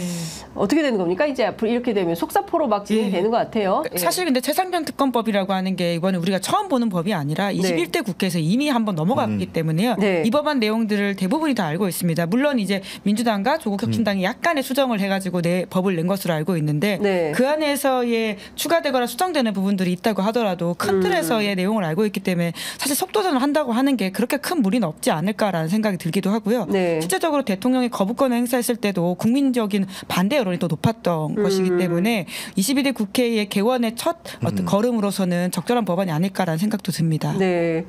어떻게 되는 겁니까? 이제 앞으로 이렇게 되면 속사포로 막 진행이 되는 것 같아요. 사실 근데 최상병 특검법이라고 하는 게 이번에 우리가 처음 보는 법이 아니라 21대 국회에서 이미 한번 넘어갔기 때문에요. 네. 이 법안 내용들을 대부분이 다 알고 있습니다. 물론 이제 민주당과 조국혁신당이 약간의 수정을 해가지고 법을 낸 것으로 알고 있는데 네. 그 안에서의 추가되거나 수정되는 부분들이 있다고 하더라도 큰 틀에서의 내용을 알고 있기 때문에 사실 속도전을 한다고 하는 게 그렇게 큰 무리는 없지 않을까라는 생각이 들기도 하고요. 네. 실제적으로 대통령이 거부권을 행사했을 때도 국민적인 반대 여론이 또 높았던 것이기 때문에 22대 국회의 개원의 첫 어떤 걸음으로서는 적절한 법안이 아닐까라는 생각도 듭니다. 네.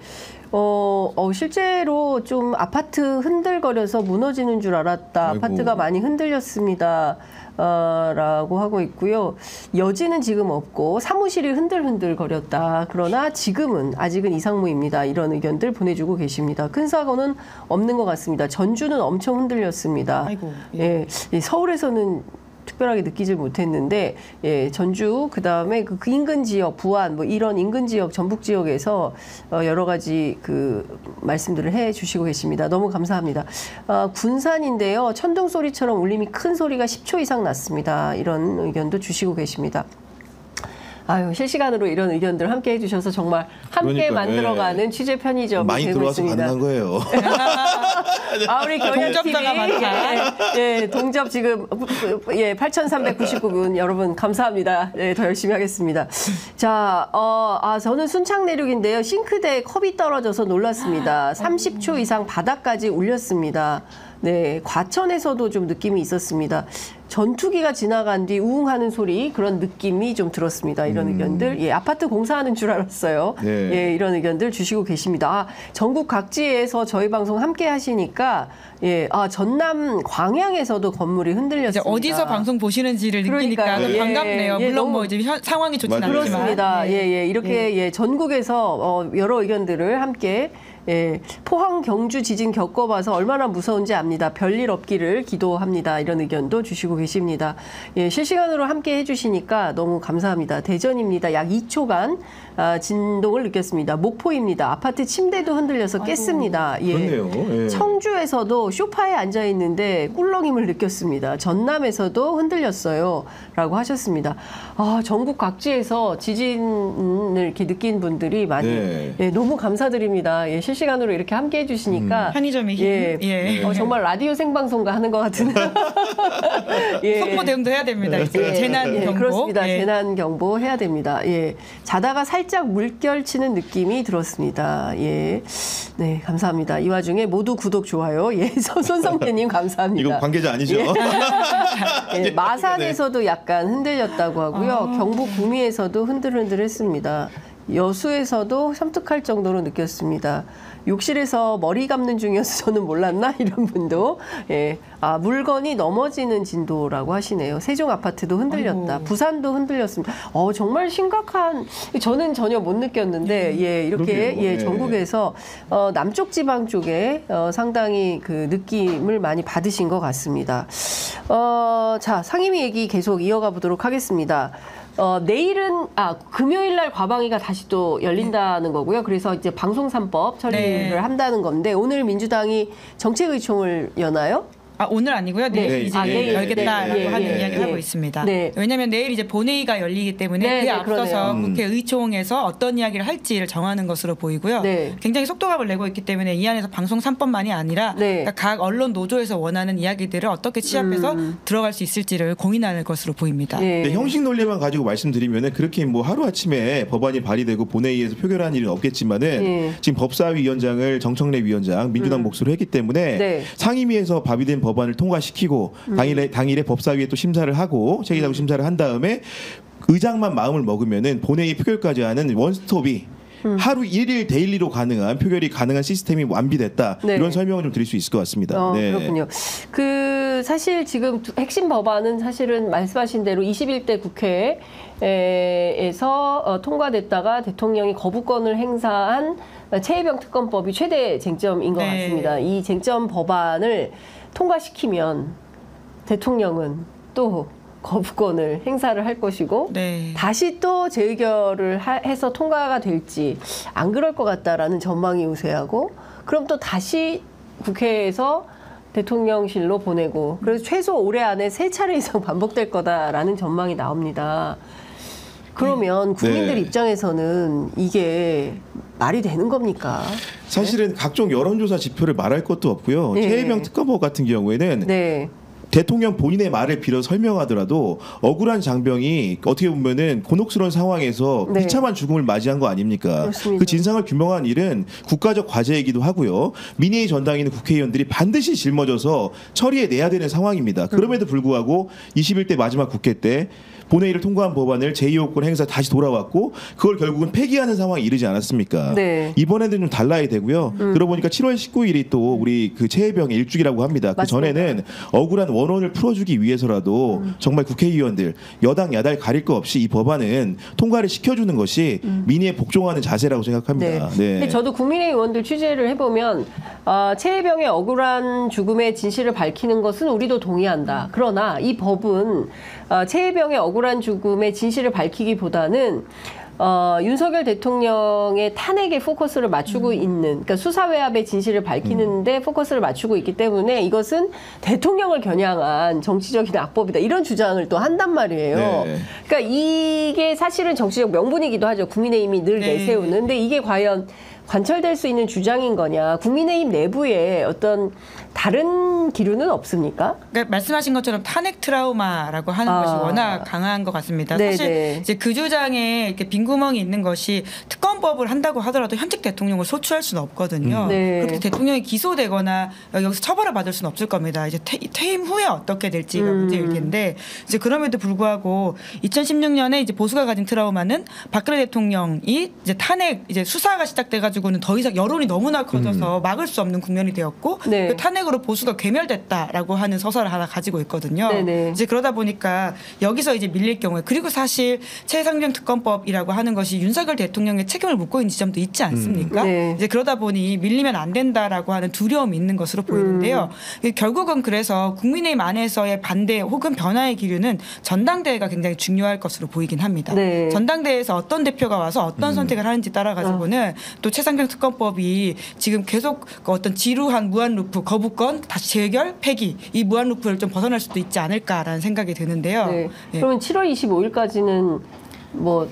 실제로 좀 아파트 흔들거려서 무너지는 줄 알았다. 아이고. 아파트가 많이 흔들렸습니다. 라고 하고 있고요. 여지는 지금 없고 사무실이 흔들흔들거렸다. 그러나 지금은 아직은 이상무입니다. 이런 의견들 보내주고 계십니다. 큰 사고는 없는 것 같습니다. 전주는 엄청 흔들렸습니다. 아이고, 예. 서울에서는 특별하게 느끼질 못했는데 전주 그다음에 그 인근 지역 부안 뭐 이런 인근 지역 전북 지역에서 여러 가지 그 말씀들을 해 주시고 계십니다. 너무 감사합니다. 군산인데요. 천둥 소리처럼 울림이 큰 소리가 10초 이상 났습니다. 이런 의견도 주시고 계십니다. 아유, 실시간으로 이런 의견들 함께 해주셔서 정말 함께 그러니까, 만들어가는 취재 편의점이 많이 되고 들어와서 있습니다. 가능한 거예요. 우리 경연 동접자가 많다. 동접 지금 8,399분 여러분 감사합니다. 더 열심히 하겠습니다. 자, 저는 순창 내륙인데요. 싱크대에 컵이 떨어져서 놀랐습니다. 30초 이상 바닥까지 울렸습니다. 네, 과천에서도 좀 느낌이 있었습니다. 전투기가 지나간 뒤 우웅하는 소리 그런 느낌이 좀 들었습니다. 이런 의견들. 아파트 공사하는 줄 알았어요. 네. 이런 의견들 주시고 계십니다. 전국 각지에서 저희 방송 함께 하시니까 전남 광양에서도 건물이 흔들렸습니다. 이제 어디서 방송 보시는지를 느끼니까 그러니까요. 반갑네요. 물론 너무 뭐 이제 상황이 좋진 않지만 그렇습니다. 이렇게 전국에서 여러 의견들을 함께 포항 경주 지진 겪어봐서 얼마나 무서운지 압니다. 별일 없기를 기도합니다. 이런 의견도 주시고 계십니다. 실시간으로 함께 해주시니까 너무 감사합니다. 대전입니다. 약 2초간 진동을 느꼈습니다. 목포입니다. 아파트 침대도 흔들려서 깼습니다. 그렇네요. 청주에서도 소파에 앉아 있는데 꿀렁임을 느꼈습니다. 전남에서도 흔들렸어요. 라고 하셨습니다. 전국 각지에서 지진을 이렇게 느낀 분들이 많이 너무 감사드립니다. 실시간으로 이렇게 함께 해주시니까 편의점의 힘. 정말 라디오 생방송과 하는 것 같은 속보 대응도 해야 됩니다. 이제 재난 경보. 그렇습니다. 재난 경보 해야 됩니다. 자다가 살짝 물결치는 느낌이 들었습니다. 네, 감사합니다. 이 와중에 모두 구독 좋아요. 손성태님 감사합니다. 이거 관계자 아니죠? 마산에서도 약간 흔들렸다고 하고요. 경북 구미에서도 흔들흔들했습니다. 여수에서도 섬뜩할 정도로 느꼈습니다. 욕실에서 머리 감는 중이어서 저는 몰랐나? 이런 분도 물건이 넘어지는 진도라고 하시네요. 세종 아파트도 흔들렸다. 아이고. 부산도 흔들렸습니다. 정말 심각한 저는 전혀 못 느꼈는데 이렇게 그러게요. 전국에서 남쪽 지방 쪽에 상당히 그 느낌을 많이 받으신 것 같습니다. 자, 상임위 얘기 계속 이어가 보도록 하겠습니다. 내일은 금요일 날 과방위가 다시 또 열린다는 거고요. 그래서 이제 방송 3법 처리를 한다는 건데 오늘 민주당이 정책의총을 여나요? 오늘 아니고요. 내일 이제 내일. 열겠다라고 하는 이야기를 하고 있습니다. 왜냐하면 내일 이제 본회의가 열리기 때문에 그에 앞서서 국회의총에서 어떤 이야기를 할지를 정하는 것으로 보이고요. 굉장히 속도감을 내고 있기 때문에 이 안에서 방송 3법만이 아니라 그러니까 각 언론 노조에서 원하는 이야기들을 어떻게 취합해서 들어갈 수 있을지를 고민하는 것으로 보입니다. 형식 논리만 가지고 말씀드리면은 그렇게 뭐 하루 아침에 법안이 발의되고 본회의에서 표결한 일은 없겠지만은 지금 법사위원장을 정청래 위원장 민주당 몫으로 했기 때문에 상임위에서 발의된 법안을 통과시키고 당일에 법사위에 또 심사를 하고 체계적으로 심사를 한 다음에 의장만 마음을 먹으면은 본회의 표결까지 하는 원스톱이 하루 1일 데일리로 가능한 표결이 가능한 시스템이 완비됐다. 네. 이런 설명을 좀 드릴 수 있을 것 같습니다. 네. 그렇군요. 그 사실 지금 핵심 법안은 사실은 말씀하신 대로 21대 국회에서 통과됐다가 대통령이 거부권을 행사한 최혜병 특검법이 최대 쟁점인 것 네. 같습니다. 이 쟁점 법안을 통과시키면 대통령은 또 거부권을 행사를 할 것이고 네. 다시 또 재의결을 해서 통과가 될지 안 그럴 것 같다라는 전망이 우세하고 그럼 또 다시 국회에서 대통령실로 보내고 그래서 최소 올해 안에 3차례 이상 반복될 거다라는 전망이 나옵니다. 그러면 국민들 네. 입장에서는 이게 말이 되는 겁니까? 사실은 각종 여론조사 지표를 말할 것도 없고요. 네. 최혜병 특검법 같은 경우에는 네. 대통령 본인의 말을 빌어 설명하더라도 억울한 장병이 어떻게 보면은 곤혹스러운 상황에서 네. 비참한 죽음을 맞이한 거 아닙니까? 그렇습니다. 그 진상을 규명한 일은 국가적 과제이기도 하고요. 민의의 전당에 있는 국회의원들이 반드시 짊어져서 처리해내야 되는 상황입니다. 그럼에도 불구하고 21대 마지막 국회 때 본회의를 통과한 법안을 제2호권 행사 다시 돌아왔고 그걸 결국은 폐기하는 상황에 이르지 않았습니까? 네. 이번에는 좀 달라야 되고요. 들어보니까 7월 19일이 또 우리 그 최혜병의 일주기라고 합니다. 그 맞습니다. 전에는 억울한 원혼을 풀어주기 위해서라도 정말 국회의원들 여당 야당 가릴 거 없이 이 법안은 통과를 시켜주는 것이 민의에 복종하는 자세라고 생각합니다. 네. 근데 저도 국민의 의원들 취재를 해보면 최혜병의 억울한 죽음의 진실을 밝히는 것은 우리도 동의한다. 그러나 이 법은 최혜병의 억울한 죽음의 진실을 밝히기보다는 윤석열 대통령의 탄핵에 포커스를 맞추고 있는, 그러니까 수사외압의 진실을 밝히는데 포커스를 맞추고 있기 때문에 이것은 대통령을 겨냥한 정치적인 악법이다. 이런 주장을 또 한단 말이에요. 네. 그러니까 이게 사실은 정치적 명분이기도 하죠. 국민의힘이 늘 네. 내세우는. 근데 이게 과연 관철될 수 있는 주장인 거냐. 국민의힘 내부에 어떤 다른 기류는 없습니까? 그러니까 말씀하신 것처럼 탄핵 트라우마라고 하는 것이 워낙 강한 것 같습니다. 네네. 사실 이제 그 주장에 이렇게 빈구멍이 있는 것이 특검법을 한다고 하더라도 현직 대통령을 소추할 수는 없거든요. 네. 그렇게 대통령이 기소되거나 여기서 처벌을 받을 수는 없을 겁니다. 이제 퇴임 후에 어떻게 될지가 문제일 텐데 이제 그럼에도 불구하고 2016년에 이제 보수가 가진 트라우마는 박근혜 대통령이 이제 탄핵 이제 수사가 시작돼가지고는 더 이상 여론이 너무나 커져서 막을 수 없는 국면이 되었고 네. 그 탄핵으로 보수가 괴멸됐다라고 하는 서사를 하나 가지고 있거든요. 네네. 이제 그러다 보니까 여기서 이제 밀릴 경우에 그리고 사실 최상병 특검법이라고 하는 것이 윤석열 대통령의 책임을 묻고 있는 지점도 있지 않습니까? 네. 이제 그러다 보니 밀리면 안 된다라고 하는 두려움이 있는 것으로 보이는데요. 결국은 그래서 국민의힘 안에서의 반대 혹은 변화의 기류는 전당대회가 굉장히 중요할 것으로 보이긴 합니다. 네. 전당대회에서 어떤 대표가 와서 어떤 선택을 하는지 따라 가지고는 또 최상병 특검법이 지금 계속 그 어떤 지루한 무한 루프 거부권 다시 재결 폐기 이 무한 루프를 좀 벗어날 수도 있지 않을까라는 생각이 드는데요. 네. 예. 그러면 7월 25일까지는 뭐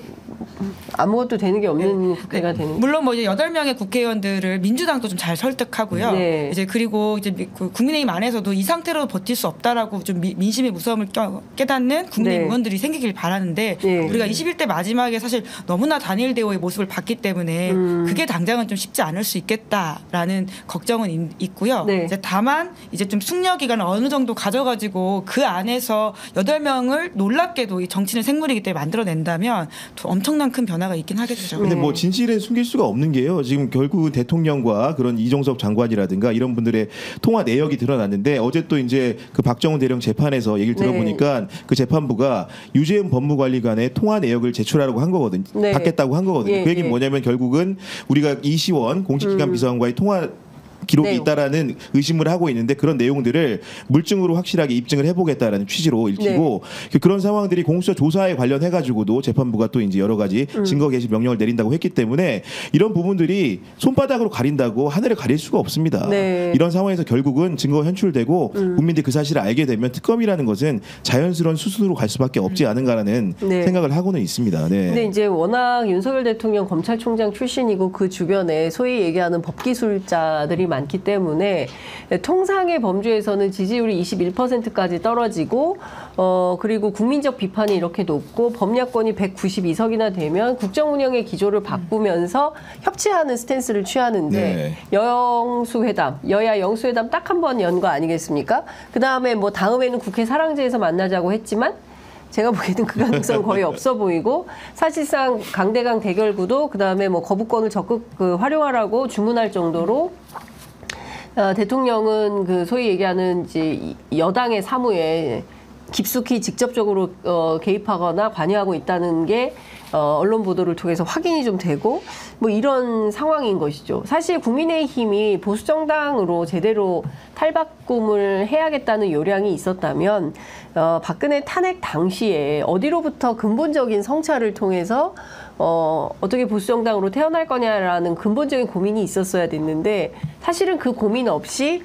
아무것도 되는 게 없는 국회가 되는 거죠. 물론 뭐 이제 8명의 국회의원들을 민주당도 좀 잘 설득하고요. 네. 이제 그리고 이제 그 국민의힘 안에서도 이 상태로 버틸 수 없다라고 좀 민심의 무서움을 깨닫는 국민의힘 네. 의원들이 생기길 바라는데 네. 우리가 21대 마지막에 사실 너무나 단일 대오의 모습을 봤기 때문에 그게 당장은 좀 쉽지 않을 수 있겠다라는 걱정은 있고요. 네. 이제 다만 이제 좀 숙려 기간을 어느 정도 가져가지고 그 안에서 8명을 놀랍게도 이 정치는 생물이기 때문에 만들어낸다면 또 엄청난 큰 변화가 있긴 하겠죠. 근데 네. 뭐 진실은 숨길 수가 없는 게요. 지금 결국 대통령과 그런 이종석 장관이라든가 이런 분들의 통화 내역이 드러났는데 어제 또 이제 그 박정훈 대령 재판에서 얘기를 들어보니까 그 재판부가 유재현 법무관리관의 통화 내역을 제출하라고 한 거거든요. 네. 받겠다고 한 거거든요. 예, 그 얘기는 예. 뭐냐면 결국은 우리가 이시원 공식기관 비서관과의 통화 기록이 내용. 있다라는 의심을 하고 있는데 그런 내용들을 물증으로 확실하게 입증을 해보겠다라는 취지로 읽히고 그런 상황들이 공수처 조사에 관련해 가지고도 재판부가 또 이제 여러 가지 증거 개시 명령을 내린다고 했기 때문에 이런 부분들이 손바닥으로 가린다고 하늘을 가릴 수가 없습니다. 네. 이런 상황에서 결국은 증거가 현출되고 국민들이 그 사실을 알게 되면 특검이라는 것은 자연스러운 수순으로 갈 수밖에 없지 않은가라는 네. 생각을 하고는 있습니다. 네. 근데 이제 워낙 윤석열 대통령 검찰총장 출신이고 그 주변에 소위 얘기하는 법기술자들이 많기 때문에 통상의 범주에서는 지지율이 21%까지 떨어지고 그리고 국민적 비판이 이렇게 높고 법야권이 192석이나 되면 국정 운영의 기조를 바꾸면서 협치하는 스탠스를 취하는데 네. 여야 영수회담 딱 한 번 연 거 아니겠습니까? 그다음에 뭐 다음에는 국회 사랑제에서 만나자고 했지만 제가 보기에는 그 가능성 거의 없어 보이고 사실상 강대강 대결 구도 그다음에 뭐 거부권을 적극 활용하라고 주문할 정도로 대통령은 그 소위 얘기하는 이제 여당의 사무에 깊숙이 직접적으로 개입하거나 관여하고 있다는 게 언론 보도를 통해서 확인이 좀 되고 뭐 이런 상황인 것이죠. 사실 국민의힘이 보수 정당으로 제대로 탈바꿈을 해야겠다는 요량이 있었다면 박근혜 탄핵 당시에 어디로부터 근본적인 성찰을 통해서 어떻게 보수 정당으로 태어날 거냐라는 근본적인 고민이 있었어야 됐는데 사실은 그 고민 없이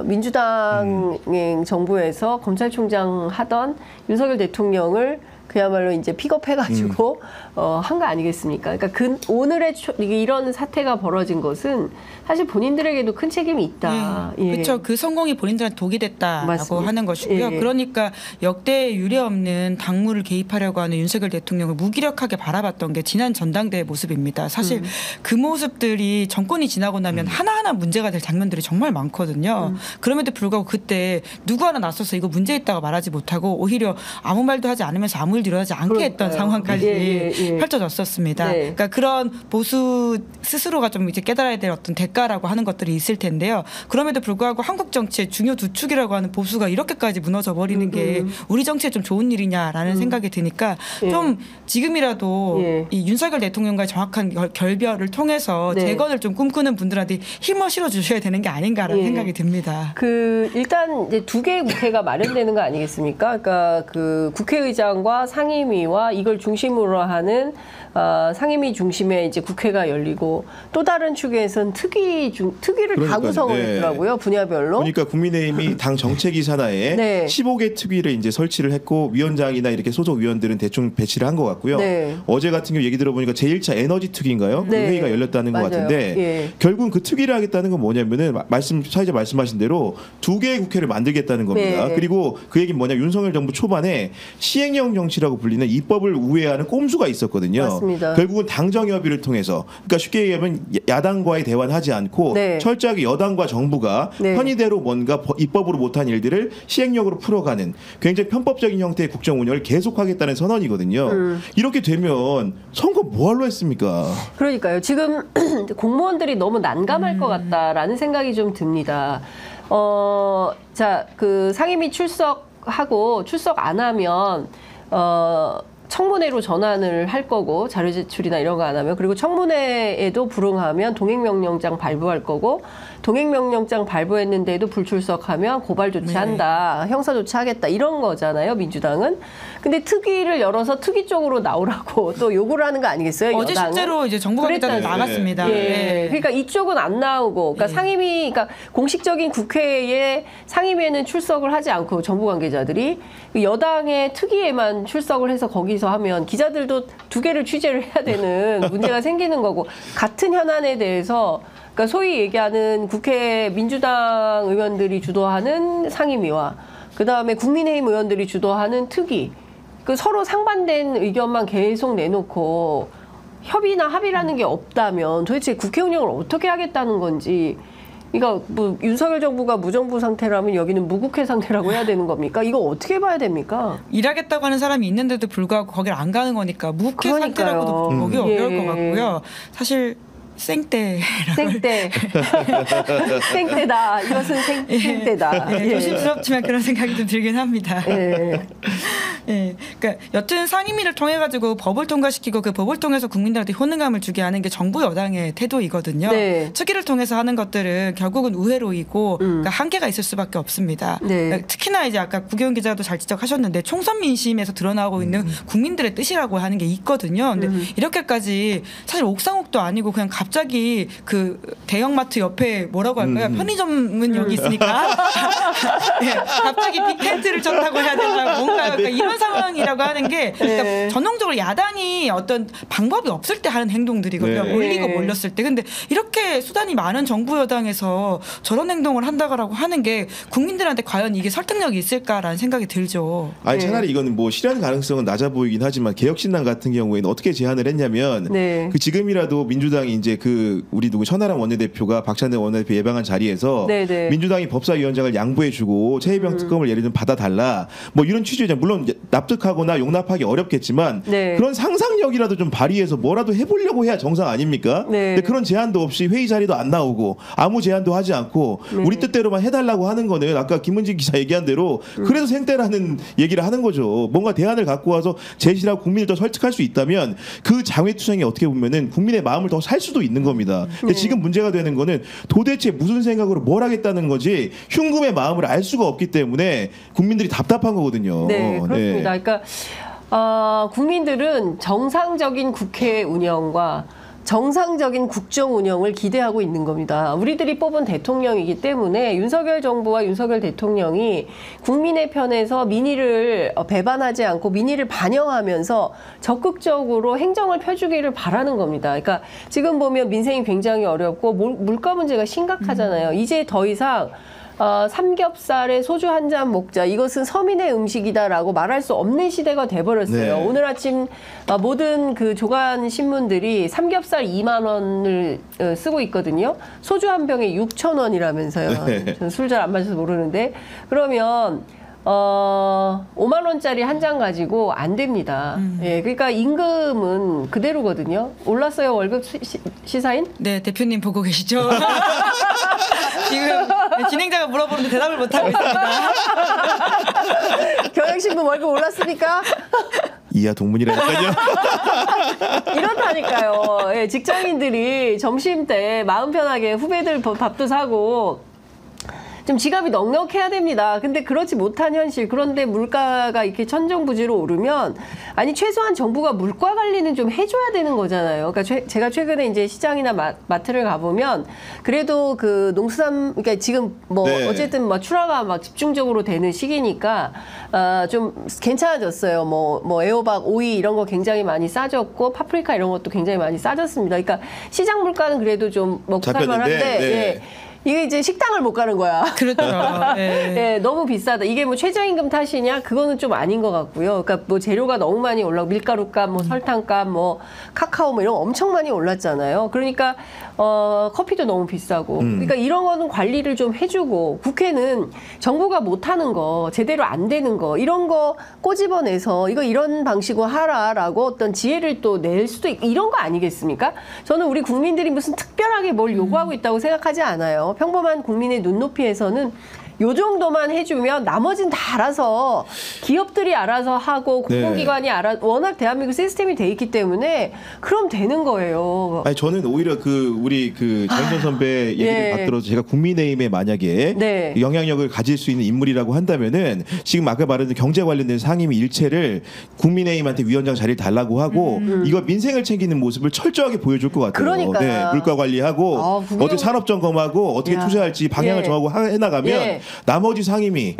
민주당 정부에서 검찰총장 하던 윤석열 대통령을 그야말로 이제 픽업해가지고 한 거 아니겠습니까? 그러니까 오늘의 이런 사태가 벌어진 것은 사실 본인들에게도 큰 책임이 있다. 예. 그렇죠. 그 성공이 본인들한테 독이 됐다라고 맞습니다. 하는 것이고요. 예. 그러니까 역대 유례 없는 당무를 개입하려고 하는 윤석열 대통령을 무기력하게 바라봤던 게 지난 전당대회 모습입니다. 사실 그 모습들이 정권이 지나고 나면 하나하나 문제가 될 장면들이 정말 많거든요. 그럼에도 불구하고 그때 누구 하나 나서서 이거 문제 있다고 말하지 못하고 오히려 아무 말도 하지 않으면서 아무 일도 일어나지 않게 했던 상황까지 펼쳐졌었습니다. 네. 그러니까 그런 보수 스스로가 좀 이제 깨달아야 될 어떤 대가라고 하는 것들이 있을 텐데요. 그럼에도 불구하고 한국 정치의 중요 두 축이라고 하는 보수가 이렇게까지 무너져 버리는 게 우리 정치에 좀 좋은 일이냐라는 생각이 드니까 좀 지금이라도 이 윤석열 대통령과의 정확한 결별을 통해서 재건을 좀 꿈꾸는 분들한테 힘을 실어 주셔야 되는 게 아닌가라는 생각이 듭니다. 일단 이제 두 개의 국회가 마련되는 거 아니겠습니까? 그러니까 그 국회의장과 상임위와 이걸 중심으로 하는 상임위 중심의 이제 국회가 열리고 또 다른 축에서는 특위를 다 구성을 했더라고요. 분야별로. 그러니까 국민의힘이 당 정책위 산하에 15개 특위를 이제 설치를 했고 위원장이나 이렇게 소속 위원들은 대충 배치를 한 것 같고요. 어제 같은 경우 얘기 들어보니까 제1차 에너지 특위인가요? 그 회의가 열렸다는 것 같은데 결국은 그 특위를 하겠다는 건 뭐냐면은 사회자 말씀하신 대로 두 개의 국회를 만들겠다는 겁니다. 그리고 그 얘기는 뭐냐 윤석열 정부 초반에 시행령 정치라고 불리는 입법을 우회하는 꼼수가 있었거든요. 맞습니다. 결국은 당정협의를 통해서 그러니까 쉽게 얘기하면 야당과의 대화는 하지 않고 철저하게 여당과 정부가 편의대로 뭔가 입법으로 못한 일들을 시행령으로 풀어가는 굉장히 편법적인 형태의 국정 운영을 계속하겠다는 선언이거든요. 이렇게 되면 선거 뭐하러 했습니까? 그러니까요. 지금 공무원들이 너무 난감할 것 같다라는 생각이 좀 듭니다. 자, 그 상임위 출석하고 출석 안 하면 청문회로 전환을 할 거고 자료 제출이나 이런 거 안 하면 그리고 청문회에도 불응하면 동행명령장 발부할 거고 동행명령장 발부했는데도 불출석하면 고발 조치한다. 형사 조치하겠다. 이런 거잖아요. 민주당은. 근데 특위를 열어서 특위 쪽으로 나오라고 또 요구를 하는 거 아니겠어요? 어제 여당은? 실제로 이제 정부 관계자들 나갔습니다. 그러니까 이쪽은 안 나오고 그러니까 상임위 그러니까 공식적인 국회에 상임위에는 출석을 하지 않고 정부 관계자들이 여당의 특위에만 출석을 해서 거기서 하면 기자들도 두 개를 취재를 해야 되는 문제가 생기는 거고 같은 현안에 대해서 그러니까 소위 얘기하는 국회 민주당 의원들이 주도하는 상임위와 그다음에 국민의힘 의원들이 주도하는 특위 그 서로 상반된 의견만 계속 내놓고 협의나 합의라는 게 없다면 도대체 국회 운영을 어떻게 하겠다는 건지 그러니까 뭐 윤석열 정부가 무정부 상태라면 여기는 무국회 상태라고 해야 되는 겁니까? 이거 어떻게 봐야 됩니까? 일하겠다고 하는 사람이 있는데도 불구하고 거기를 안 가는 거니까 무국회 상태라고도 보기 어려울 것 같고요. 사실 생떼. 생떼다. 이것은 생떼다. 조심스럽지만 그런 생각이 좀 들긴 합니다. 그러니까 여튼 상임위를 통해 가지고 법을 통과시키고 그 법을 통해서 국민들한테 효능감을 주게 하는 게 정부 여당의 태도이거든요. 특위를 통해서 하는 것들은 결국은 우회로이고 그러니까 한계가 있을 수밖에 없습니다. 그러니까 특히나 이제 아까 구기훈 기자도 잘 지적하셨는데 총선 민심에서 드러나고 있는 국민들의 뜻이라고 하는 게 있거든요. 근데 이렇게까지 사실 옥상옥도 아니고 그냥 갑자기 그 대형마트 옆에 뭐라고 할까요? 편의점은 여기 있으니까 갑자기 빅텐트를 쳤다고 해야 되나 뭔가 그러니까 이런 상황이라고 하는 게 그러니까 전형적으로 야당이 어떤 방법이 없을 때 하는 행동들이거든요. 몰리고 몰렸을 때. 근데 이렇게 수단이 많은 정부 여당에서 저런 행동을 한다고 하는 게 국민들한테 과연 이게 설득력이 있을까라는 생각이 들죠. 아니 차라리 이거는 뭐 실현 가능성은 낮아 보이긴 하지만 개혁신당 같은 경우에는 어떻게 제안을 했냐면 그 지금이라도 민주당이 이제 그 우리 누구 천하람 원내대표가 박찬대 원내대표 예방한 자리에서 민주당이 법사위원장을 양보해주고 최혜병 특검을 예를 들면 받아달라 뭐 이런 취지죠. 물론 납득하거나 용납하기 어렵겠지만 네. 그런 상상력이라도 좀 발휘해서 뭐라도 해보려고 해야 정상 아닙니까? 네. 근데 그런 제안도 없이 회의 자리도 안 나오고 아무 제안도 하지 않고 네. 우리 뜻대로만 해달라고 하는 거는 아까 김은지 기자 얘기한 대로 그래서 생떼라는 얘기를 하는 거죠. 뭔가 대안을 갖고 와서 제시하고 국민을 더 설득할 수 있다면 그 장외투쟁이 어떻게 보면은 국민의 마음을 더 살 수도 있는 겁니다. 근데 지금 문제가 되는 거는 도대체 무슨 생각으로 뭘 하겠다는 거지 흉금의 마음을 알 수가 없기 때문에 국민들이 답답한 거거든요. 네, 그렇습니다. 그러니까 국민들은 정상적인 국회 운영과 정상적인 국정 운영을 기대하고 있는 겁니다. 우리들이 뽑은 대통령이기 때문에 윤석열 정부와 윤석열 대통령이 국민의 편에서 민의를 배반하지 않고 민의를 반영하면서 적극적으로 행정을 펴주기를 바라는 겁니다. 그러니까 지금 보면 민생이 굉장히 어렵고 물가 문제가 심각하잖아요. 이제 더 이상 삼겹살에 소주 한 잔 먹자. 이것은 서민의 음식이다라고 말할 수 없는 시대가 돼버렸어요. 네. 오늘 아침 모든 그 조간 신문들이 삼겹살 2만 원을 쓰고 있거든요. 소주 한 병에 6,000원이라면서요. 네. 저는 술 잘 안 마셔서 모르는데 그러면 5만 원짜리 한 잔 가지고 안 됩니다. 예, 그러니까 임금은 그대로거든요. 올랐어요 월급 시사인? 네, 대표님 보고 계시죠? 지금 진행자가 물어보는데 대답을 못하고 있습니다. 경향신문 월급 올랐습니까? 이하 동문이라니까요. 이렇다니까요. 예, 직장인들이 점심 때 마음 편하게 후배들 밥도 사고 좀 지갑이 넉넉해야 됩니다. 근데 그렇지 못한 현실. 그런데 물가가 이렇게 천정부지로 오르면 아니 최소한 정부가 물가 관리는 좀 해줘야 되는 거잖아요. 그러니까 제가 최근에 이제 시장이나 마트를 가보면 그래도 그 농수산 그러니까 지금 뭐 네. 어쨌든 뭐 출하가 막 집중적으로 되는 시기니까 좀 괜찮아졌어요. 뭐 애호박, 오이 이런 거 굉장히 많이 싸졌고 파프리카 이런 것도 굉장히 많이 싸졌습니다. 그러니까 시장 물가는 그래도 좀 먹고 살만한데. 네. 예. 이게 이제 식당을 못 가는 거야. 그렇죠. 네. 예, 너무 비싸다. 이게 뭐 최저임금 탓이냐? 그거는 좀 아닌 것 같고요. 그러니까 뭐 재료가 너무 많이 올라고 밀가루값, 뭐 설탕값, 뭐 카카오 뭐 이런 거 엄청 많이 올랐잖아요. 그러니까 커피도 너무 비싸고. 그러니까 이런 거는 관리를 좀 해주고 국회는 정부가 못하는 거, 제대로 안 되는 거 이런 거 꼬집어내서 이거 이런 방식으로 하라라고 어떤 지혜를 또 낼 수도 있고 이런 거 아니겠습니까? 저는 우리 국민들이 무슨 특별하게 뭘 요구하고 있다고 생각하지 않아요. 평범한 국민의 눈높이에서는 요 정도만 해주면 나머지는 다 알아서 기업들이 알아서 하고 공공기관이 워낙 대한민국 시스템이 돼 있기 때문에 그럼 되는 거예요. 아니 저는 오히려 우리 장윤선 선배 얘기를 예. 받들어서 제가 국민의힘에 만약에 네. 영향력을 가질 수 있는 인물이라고 한다면은 지금 아까 말했던 경제 관련된 상임위 일체를 국민의힘한테 위원장 자리를 달라고 하고 이거 민생을 챙기는 모습을 철저하게 보여줄 것 같아요. 그러니까요. 네, 물가 관리하고 어떻게 산업 점검하고 어떻게 투자할지 방향을 정하고 해나가면. 예. 나머지 상임위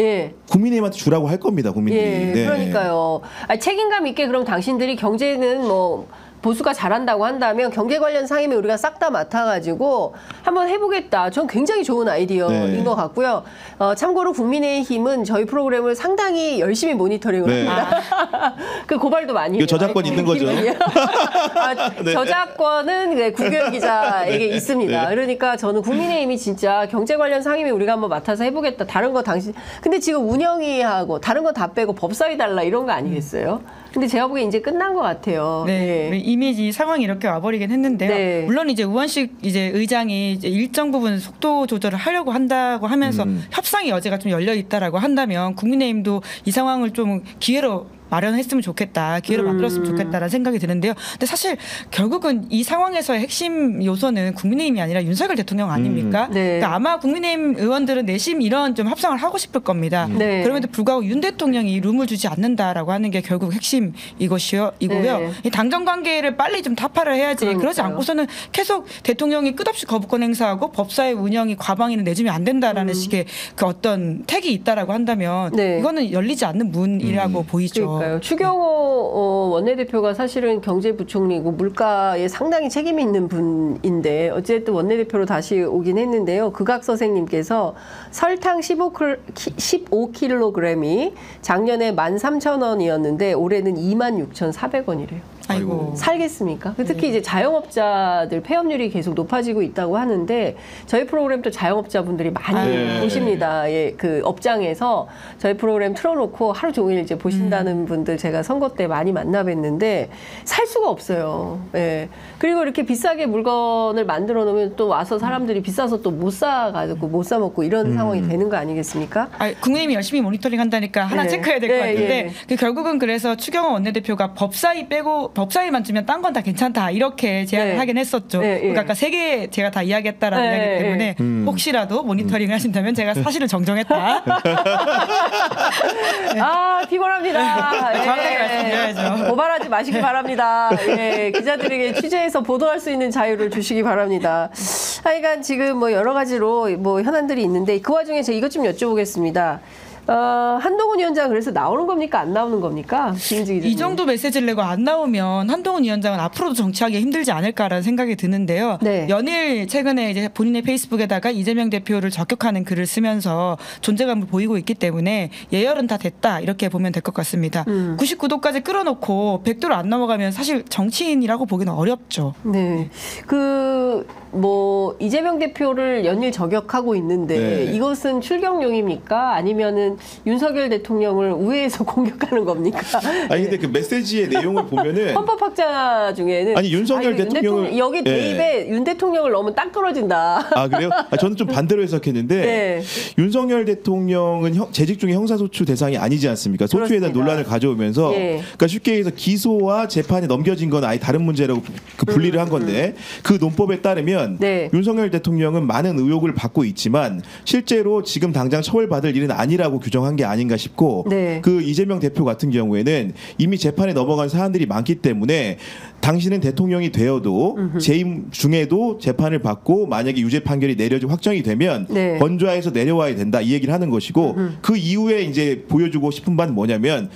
국민의힘한테 주라고 할 겁니다. 국민들이. 예, 네. 그러니까요. 책임감 있게 그럼 당신들이 경제는 뭐 보수가 잘한다고 한다면 경제 관련 상임위 우리가 싹 다 맡아가지고 한번 해보겠다. 전 굉장히 좋은 아이디어인 것 같고요. 참고로 국민의힘은 저희 프로그램을 상당히 열심히 모니터링을 합니다. 그 고발도 많이 해요. 저작권 있는 거죠. 저작권은 구결 기자에게 있습니다. 그러니까 저는 국민의힘이 진짜 경제 관련 상임위 우리가 한번 맡아서 해보겠다. 다른 거 당신 근데 지금 운영위하고 다른 거 다 빼고 법사위 달라 이런 거 아니겠어요? 근데 제가 보기엔 이제 끝난 것 같아요. 네, 이미 상황이 이렇게 와버리긴 했는데요. 네. 물론 이제 우원식 이제 의장이 이제 일정 부분 속도 조절을 하려고 한다고 하면서 협상이 여지가 좀 열려 있다라고 한다면 국민의힘도 이 상황을 좀 기회로 마련했으면 좋겠다. 기회를 만들었으면 좋겠다라는 생각이 드는데요. 근데 사실 결국은 이 상황에서의 핵심 요소는 국민의힘이 아니라 윤석열 대통령 아닙니까? 네. 그러니까 아마 국민의힘 의원들은 내심 이런 좀 합상을 하고 싶을 겁니다. 네. 그럼에도 불구하고 윤 대통령이 룸을 주지 않는다라고 하는 게 결국 핵심 이고요. 네. 이 당정 관계를 빨리 좀 타파를 해야지. 그러니까요. 그러지 않고서는 계속 대통령이 끝없이 거부권 행사하고 법사위 운영이 과방위는 내주면 안 된다라는 식의 그 어떤 택이 있다라고 한다면 이거는 열리지 않는 문이라고 보이죠. 그러니까요. 추경호 원내대표가 사실은 경제부총리고 물가에 상당히 책임이 있는 분인데 어쨌든 원내대표로 다시 오긴 했는데요. 극악 선생님께서 설탕 15kg이 작년에 13,000원이었는데 올해는 26,400원이래요. 아이고. 살겠습니까? 특히 이제 자영업자들 폐업률이 계속 높아지고 있다고 하는데 저희 프로그램도 자영업자분들이 많이 보십니다. 예, 그 업장에서 저희 프로그램 틀어놓고 하루 종일 이제 보신다는 분들 제가 선거 때 많이 만나 뵀는데 살 수가 없어요. 예. 그리고 이렇게 비싸게 물건을 만들어 놓으면 또 와서 사람들이 비싸서 또 못 사가지고 못 사 먹고 이런 상황이 되는 거 아니겠습니까? 국민의힘이 열심히 모니터링 한다니까 하나 네. 체크해야 될 것 네, 같은데 예. 결국은 그래서 추경호 원내대표가 법사위만 주면 딴 건 다 괜찮다 이렇게 제안을 네. 하긴 했었죠. 네, 예. 그러니까 아까 3개 제가 다 이야기했다라는 네, 이야기 때문에 예. 혹시라도 모니터링을 하신다면 제가 사실을 정정했다. 아, 피곤합니다. 정확하게 말씀드려야죠. 고발하지 마시기 바랍니다. 예, 기자들에게 취재해서 보도할 수 있는 자유를 주시기 바랍니다. 하여간 지금 뭐 여러 가지로 뭐 현안들이 있는데 그 와중에 제가 이것 좀 여쭤보겠습니다. 한동훈 위원장 그래서 나오는 겁니까? 안 나오는 겁니까? 김은지 기자님. 이 정도 메시지를 내고 안 나오면 한동훈 위원장은 앞으로도 정치하기 힘들지 않을까라는 생각이 드는데요. 네. 연일 최근에 이제 본인의 페이스북에다가 이재명 대표를 저격하는 글을 쓰면서 존재감을 보이고 있기 때문에 예열은 다 됐다 이렇게 보면 될 것 같습니다. 99도까지 끌어놓고 100도를 안 넘어가면 사실 정치인이라고 보기는 어렵죠. 네. 뭐 이재명 대표를 연일 저격하고 있는데 네. 이것은 출격용입니까? 아니면은 윤석열 대통령을 우회해서 공격하는 겁니까? 아니 근데 그 메시지의 내용을 보면은 헌법학자 중에는 아니, 윤석열 대통령을- 여기 대입에 윤 대통령을 넣으면 딱 떨어진다. 아 그래요? 저는 좀 반대로 해석했는데 네. 윤석열 대통령은 재직 중에 형사소추 대상이 아니지 않습니까? 소추에 대한 그렇습니다. 논란을 가져오면서 예. 그러니까 쉽게 얘기해서 기소와 재판에 넘겨진 건 아예 다른 문제라고 그 분리를 한 건데 그 논법에 따르면 네. 윤석열 대통령은 많은 의혹을 받고 있지만 실제로 지금 당장 처벌받을 일은 아니라고 규정한 게 아닌가 싶고 네. 그 이재명 대표 같은 경우에는 이미 재판에 넘어간 사안들이 많기 때문에 당신은 대통령이 되어도 재임 중에도 재판을 받고 만약에 유죄 판결이 내려지고 확정이 되면 네. 건조해서 내려와야 된다 이 얘기를 하는 것이고 그 이후에 이제 보여주고 싶은 바는 뭐냐면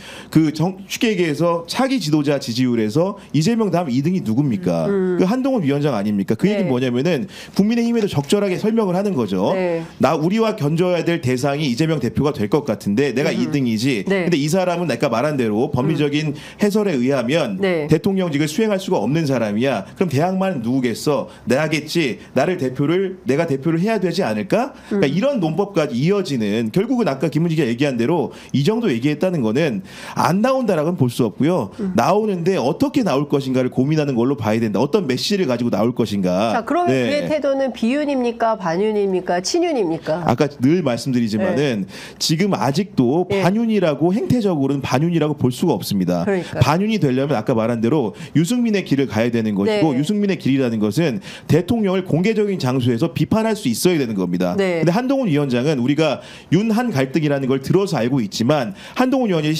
쉽게 얘기해서 차기 지도자 지지율에서 이재명 다음 2등이 누굽니까? 그 한동훈 위원장 아닙니까? 그 얘기는 네. 뭐냐면은 국민의힘에도 적절하게 설명을 하는 거죠. 네. 우리와 견줘야 될 대상이 이재명 대표가 될 것 같은데 내가 2등이지. 네. 근데 이 사람은 내가 말한 대로 법리적인 해설에 의하면 네. 대통령직을 수행할 수가 없는 사람이야. 그럼 대항마는 누구겠어? 내가겠지. 내가 대표를 해야 되지 않을까? 그러니까 이런 논법까지 이어지는 결국은 아까 김은지가 얘기한 대로 이 정도 얘기했다는 거는 안 나온다라고는 볼 수 없고요. 나오는데 어떻게 나올 것인가를 고민하는 걸로 봐야 된다. 어떤 메시지를 가지고 나올 것인가. 자, 그러면 네. 그의 태도는 비윤입니까? 반윤입니까? 친윤입니까? 아까 늘 말씀드리지만은 지금 아직도 예. 반윤이라고 행태적으로는 반윤이라고 볼 수가 없습니다. 그러니까요. 반윤이 되려면 아까 말한 대로 유승민의 길을 가야 되는 것이고 네. 유승민의 길이라는 것은 대통령을 공개적인 장소에서 비판할 수 있어야 되는 겁니다. 네. 근데 한동훈 위원장은 우리가 윤한 갈등이라는 걸 들어서 알고 있지만 한동훈 의원이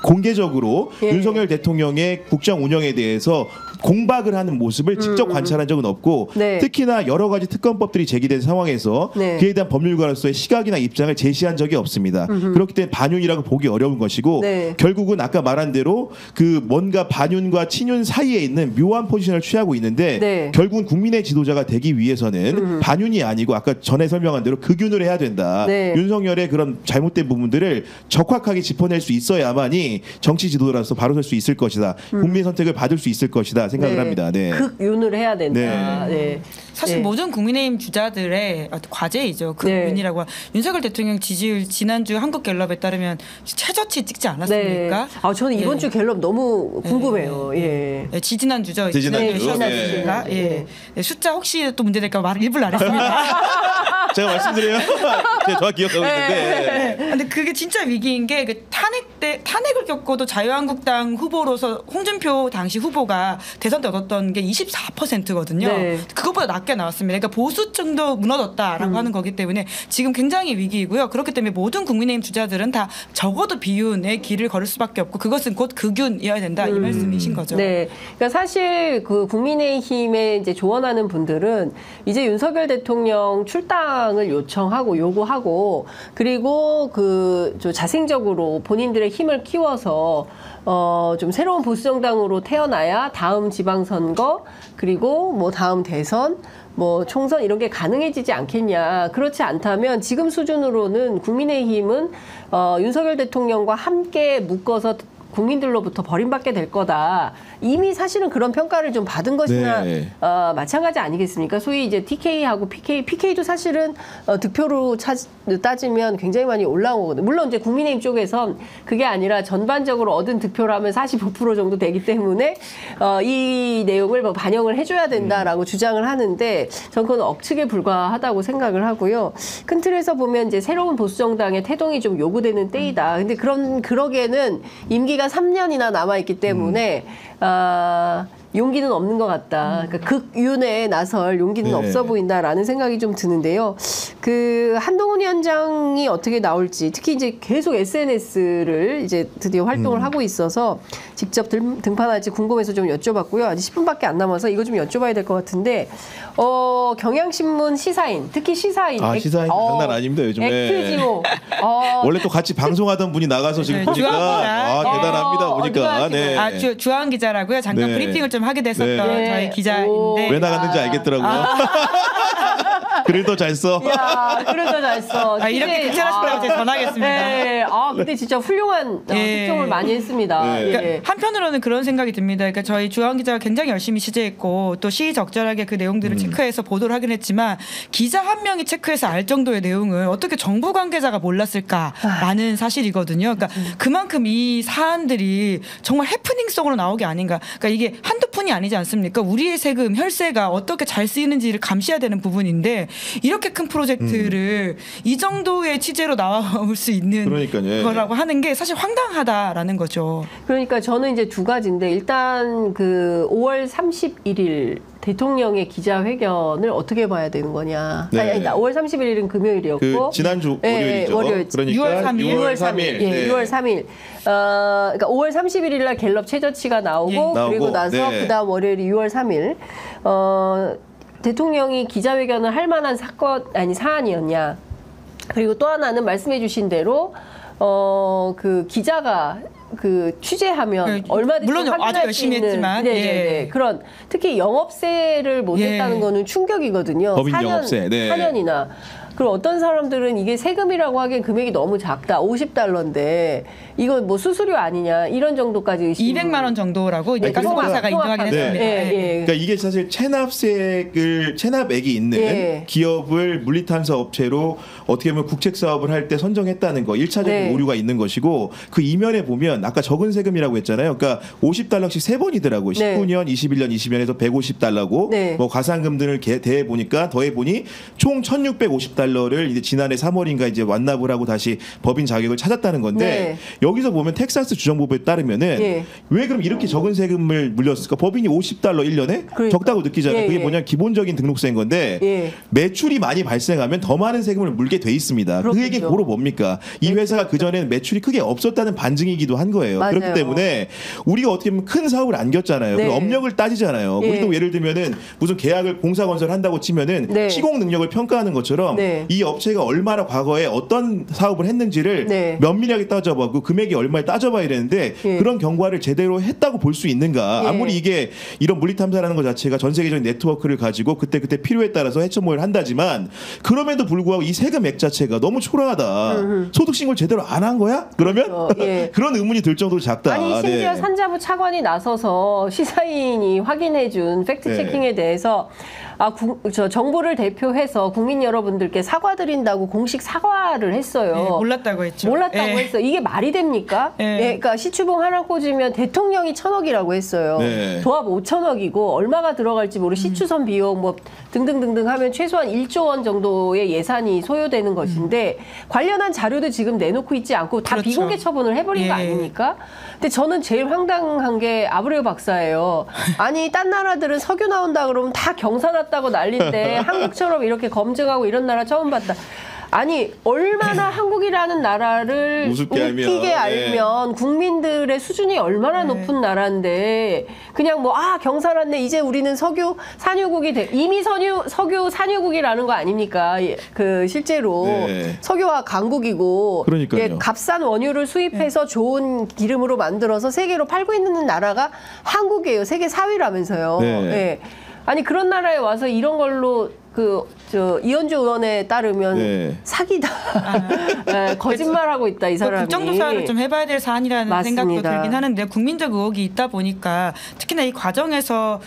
공개적으로 예. 윤석열 대통령의 국정 운영에 대해서 공박을 하는 모습을 직접 관찰한 적은 없고 네. 특히나 여러 가지 특검법들이 제기된 상황에서 네. 그에 대한 법률가로서의 시각이나 입장을 제시한 적이 없습니다. 그렇기 때문에 반윤이라고 보기 어려운 것이고 네. 결국은 아까 말한 대로 그 뭔가 반윤과 친윤 사이에 있는 묘한 포지션을 취하고 있는데 네. 결국은 국민의 지도자가 되기 위해서는 반윤이 아니고 아까 전에 설명한 대로 극윤을 해야 된다. 네. 윤석열의 그런 잘못된 부분들을 적확하게 짚어낼 수 있어야만이 정치 지도자로서 바로 설 수 있을 것이다. 국민의 선택을 받을 수 있을 것이다 생각을 합니다. 네. 극윤을 해야 된다. 네. 사실 네. 모든 국민의힘 주자들의 과제이죠. 그 네. 윤이라고 윤석열 대통령 지지율 지난주 한국갤럽에 따르면 최저치 찍지 않았습니까? 네. 아, 저는 이번 예. 주 갤럽 너무 궁금해요. 예. 네, 지지난주죠. 지지난주. 지지난주가 네. 예. 네, 숫자 혹시 또 문제될까 말 일부러 안 했습니다. 제가 말씀드려요. 제가 정확히 기억하고 있는데. 근데 그게 진짜 위기인 게 그 탄핵을 겪고도 자유한국당 후보로서 홍준표 당시 후보가 대선 때 얻었던 게 24%거든요. 네. 그것보다 낮게 나왔습니다. 그러니까 보수층도 무너졌다라고 하는 거기 때문에 지금 굉장히 위기이고요. 그렇기 때문에 모든 국민의힘 주자들은 다 적어도 비윤의 길을 걸을 수밖에 없고 그것은 곧 극윤이어야 된다 이 말씀이신 거죠. 네. 그러니까 사실 그 국민의힘에 이제 조언하는 분들은 이제 윤석열 대통령 출당을 요구하고 그리고 좀 자생적으로 본인들의 힘을 키워서 좀 새로운 보수 정당으로 태어나야 다음 지방선거 그리고 뭐 다음 대선 뭐 총선 이런 게 가능해지지 않겠냐. 그렇지 않다면 지금 수준으로는 국민의힘은 윤석열 대통령과 함께 묶어서 국민들로부터 버림받게 될 거다. 이미 사실은 그런 평가를 좀 받은 것이나 네. 마찬가지 아니겠습니까? 소위 이제 TK하고 PK도 사실은 득표로 따지면 굉장히 많이 올라온 거거든요. 물론 이제 국민의힘 쪽에선 그게 아니라 전반적으로 얻은 득표라면 45% 정도 되기 때문에 이 내용을 뭐 반영을 해줘야 된다라고 주장을 하는데 저는 그건 억측에 불과하다고 생각을 하고요. 큰 틀에서 보면 이제 새로운 보수정당의 태동이 좀 요구되는 때이다. 근데 그러기에는 임기가 3년이나 남아있기 때문에 용기는 없는 것 같다. 그러니까 극윤에 나설 용기는 네. 없어 보인다라는 생각이 좀 드는데요. 그 한동훈 위원장이 어떻게 나올지, 특히 이제 계속 SNS를 이제 드디어 활동을 하고 있어서 직접 등판할지 궁금해서 좀 여쭤봤고요. 아직 10분밖에 안 남아서 이거 좀 여쭤봐야 될 것 같은데, 경향신문 시사인, 특히 시사인, 시사인 장난 아닙니다 요즘에. 엑스지오. 원래 또 같이 방송하던 분이 나가서 지금 네, 보니까 주한 대단합니다 보니까. 네. 주한 기자라고요. 잠깐 네. 브리핑을 좀 하게 됐었던 네. 저희 기자인데 왜 나갔는지 알겠더라고요. 글을 더 잘 써. 야, 글을 더 잘 써. 이렇게 괜찮으시다고 제가 전하겠습니다. 네. 근데 진짜 훌륭한 특종을 많이 했습니다. 네. 예. 그러니까 한편으로는 그런 생각이 듭니다. 그러니까 저희 주한 기자가 굉장히 열심히 취재했고 또 시의적절하게 그 내용들을 체크해서 보도를 하긴 했지만 기자 한 명이 체크해서 알 정도의 내용을 어떻게 정부 관계자가 몰랐을까라는 사실이거든요. 그러니까 그만큼 이 사안들이 정말 해프닝성으로 나오게 아닌가. 그러니까 이게 한두 푼이 아니지 않습니까? 우리의 세금, 혈세가 어떻게 잘 쓰이는지를 감시해야 되는 부분인데 이렇게 큰 프로젝트를 이 정도의 취재로 나올 수 있는 그러니까요. 거라고 하는 게 사실 황당하다라는 거죠. 그러니까 저는 이제 두 가지인데 일단 그 5월 31일 대통령의 기자회견을 어떻게 봐야 되는 거냐. 네. 아니, 5월 31일은 금요일이었고. 그 지난주 월요일이죠. 월요일이었죠. 그러니까 6월 3일. 6월 3일. 네. 예, 6월 3일. 그러니까 5월 31일 날 갤럽 최저치가 나오고 나오고, 그리고 나서 네. 그다음 월요일이 6월 3일. 대통령이 기자회견을 할 만한 사안이었냐. 그리고 또 하나는 말씀해 주신 대로 그 기자가 그 취재하면 얼마든지 물론 아주 확인할 수 열심히 있는, 했지만 네. 그런 특히 영업세를 못했다는 거는 충격이거든요. 법인 영업세. 네. 4년이나. 그럼 어떤 사람들은 이게 세금이라고 하기엔 금액이 너무 작다. $50인데 이거 뭐 수수료 아니냐 이런 정도까지 200만 원 정도라고 이제 가스공사가 인정하긴 했습니다. 그러니까 이게 사실 체납액이 있는 기업을 물리탄소 업체로 어떻게 보면 국책 사업을 할 때 선정했다는 거 1차적인 오류가 있는 것이고 그 이면에 보면 아까 적은 세금이라고 했잖아요. 그러니까 $50씩 3번이더라고요. 19년, 21년, 20년에서 $150고 뭐 가상금 등을 대해 보니까 더해 보니 총 $1,650를 이제 지난해 3월인가 이제 완납을 하고 다시 법인 자격을 찾았다는 건데 여기서 보면 텍사스 주정부에 따르면은 왜 그럼 이렇게 적은 세금을 물렸을까? 법인이 $50 1년에 그러니까. 적다고 느끼잖아요. 그게 뭐냐 기본적인 등록세인 건데 매출이 많이 발생하면 더 많은 세금을 물게 돼 있습니다. 그렇군요. 그 얘기 고로 뭡니까? 이 회사가 그전에는 매출이 크게 없었다는 반증이기도 한 거예요. 맞아요. 그렇기 때문에 우리가 어떻게 보면 큰 사업을 안겼잖아요. 그럼 업력을 따지잖아요. 우리도 예를 들면은 무슨 계약을 공사건설 한다고 치면은 시공 능력을 평가하는 것처럼 이 업체가 얼마나 과거에 어떤 사업을 했는지를 면밀하게 따져보고 금액이 얼마에 따져봐야 되는데 그런 경과를 제대로 했다고 볼 수 있는가. 아무리 이게 이런 물리탐사라는 것 자체가 전 세계적인 네트워크를 가지고 그때그때 필요에 따라서 해처 모의를 한다지만 그럼에도 불구하고 이 세금액 자체가 너무 초라하다. 소득신고를 제대로 안 한 거야? 그러면 그런 의문이 들 정도로 작다. 아니 심지어 산자부 차관이 나서서 시사인이 확인해준 팩트체킹에 대해서 정부를 대표해서 국민 여러분들께 사과드린다고 공식 사과를 했어요. 몰랐다고 했죠. 몰랐다고 했어요. 이게 말이 됩니까? 그러니까 시추봉 하나 꽂으면 대통령이 1,000억이라고 했어요. 도합 5,000억이고 얼마가 들어갈지 모르 시추선 비용 뭐 등등등등 하면 최소한 1조 원 정도의 예산이 소요되는 것인데 관련한 자료도 지금 내놓고 있지 않고 다 비공개 처분을 해버린 거 아닙니까? 근데 저는 제일 황당한 게 아브레우 박사예요. 아니 딴 나라들은 석유 나온다 그러면 다 경사났다고 난리인데 한국처럼 이렇게 검증하고 이런 나라 처음 봤다. 아니 얼마나 한국이라는 나라를 웃기게 알면 국민들의 수준이 얼마나 높은 나라인데 그냥 뭐 경사났네 이제 우리는 석유 산유국이 이미 석유 산유국이라는 거 아닙니까? 그 실제로 석유화 강국이고 값싼 원유를 수입해서 좋은 기름으로 만들어서 세계로 팔고 있는 나라가 한국이에요. 세계 4위라면서요. 아니 그런 나라에 와서 이런 걸로 이현주 의원에 따르면 네. 사기다. 네, 거짓말하고 있다 이 사람이. 국정조사를 좀 해봐야 될 사안이라는 맞습니다. 생각도 들긴 하는데 국민적 의혹이 있다 보니까 특히나 이 과정에서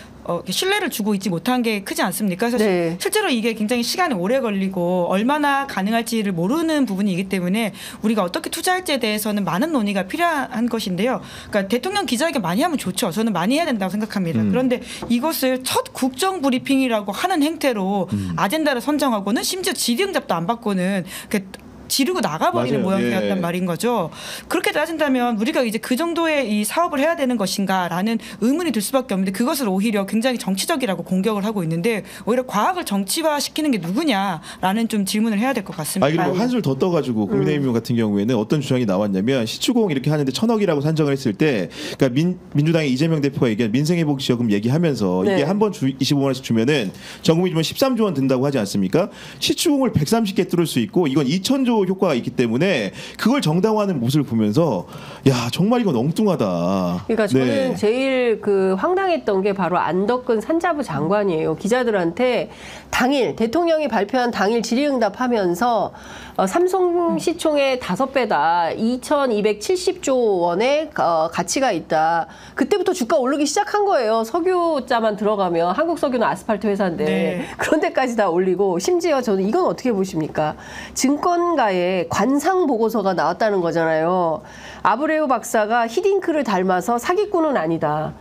신뢰를 주고 있지 못한 게 크지 않습니까? 그래서 네. 실제로 이게 굉장히 시간이 오래 걸리고 얼마나 가능할지를 모르는 부분이기 때문에 우리가 어떻게 투자할지에 대해서는 많은 논의가 필요한 것인데요. 그러니까 대통령 기자회견 많이 하면 좋죠. 저는 많이 해야 된다고 생각합니다. 그런데 이것을 첫 국정 브리핑이라고 하는 행태로 아젠다를 선정하고는 심지어 질의응답도 안 받고는 지르고 나가버리는 맞아요. 모양새였단 예. 말인 거죠. 그렇게 따진다면 우리가 이제 그 정도의 이 사업을 해야 되는 것인가라는 의문이 들 수밖에 없는데 그것을 오히려 굉장히 정치적이라고 공격을 하고 있는데 오히려 과학을 정치화시키는 게 누구냐라는 좀 질문을 해야 될 것 같습니다. 그리고 한술 더 떠가지고 국민의힘 같은 경우에는 어떤 주장이 나왔냐면 시추공 이렇게 하는데 1,000억이라고 산정을 했을 때 그러니까 민주당의 이재명 대표가 얘기한 민생회복지원금 얘기하면서 네. 이게 한 번 25만 원씩 주면은 전국민 주면 13조 원 든다고 하지 않습니까? 시추공을 130개 뚫을 수 있고 이건 2,000조 효과가 있기 때문에 그걸 정당화하는 모습을 보면서 야 정말 이건 엉뚱하다. 그러니까 저는 네. 제일 황당했던 게 바로 안덕근 산자부 장관이에요. 기자들한테 당일 대통령이 발표한 당일 질의응답하면서 삼성시총의 5배다. 2,270조 원의 가치가 있다. 그때부터 주가 오르기 시작한 거예요. 석유자만 들어가면 한국 석유는 아스팔트 회사인데 네. 그런 데까지 다 올리고 심지어 저는 이건 어떻게 보십니까? 증권가에 관상 보고서가 나왔다는 거잖아요. 아브레우 박사가 히딩크를 닮아서 사기꾼은 아니다.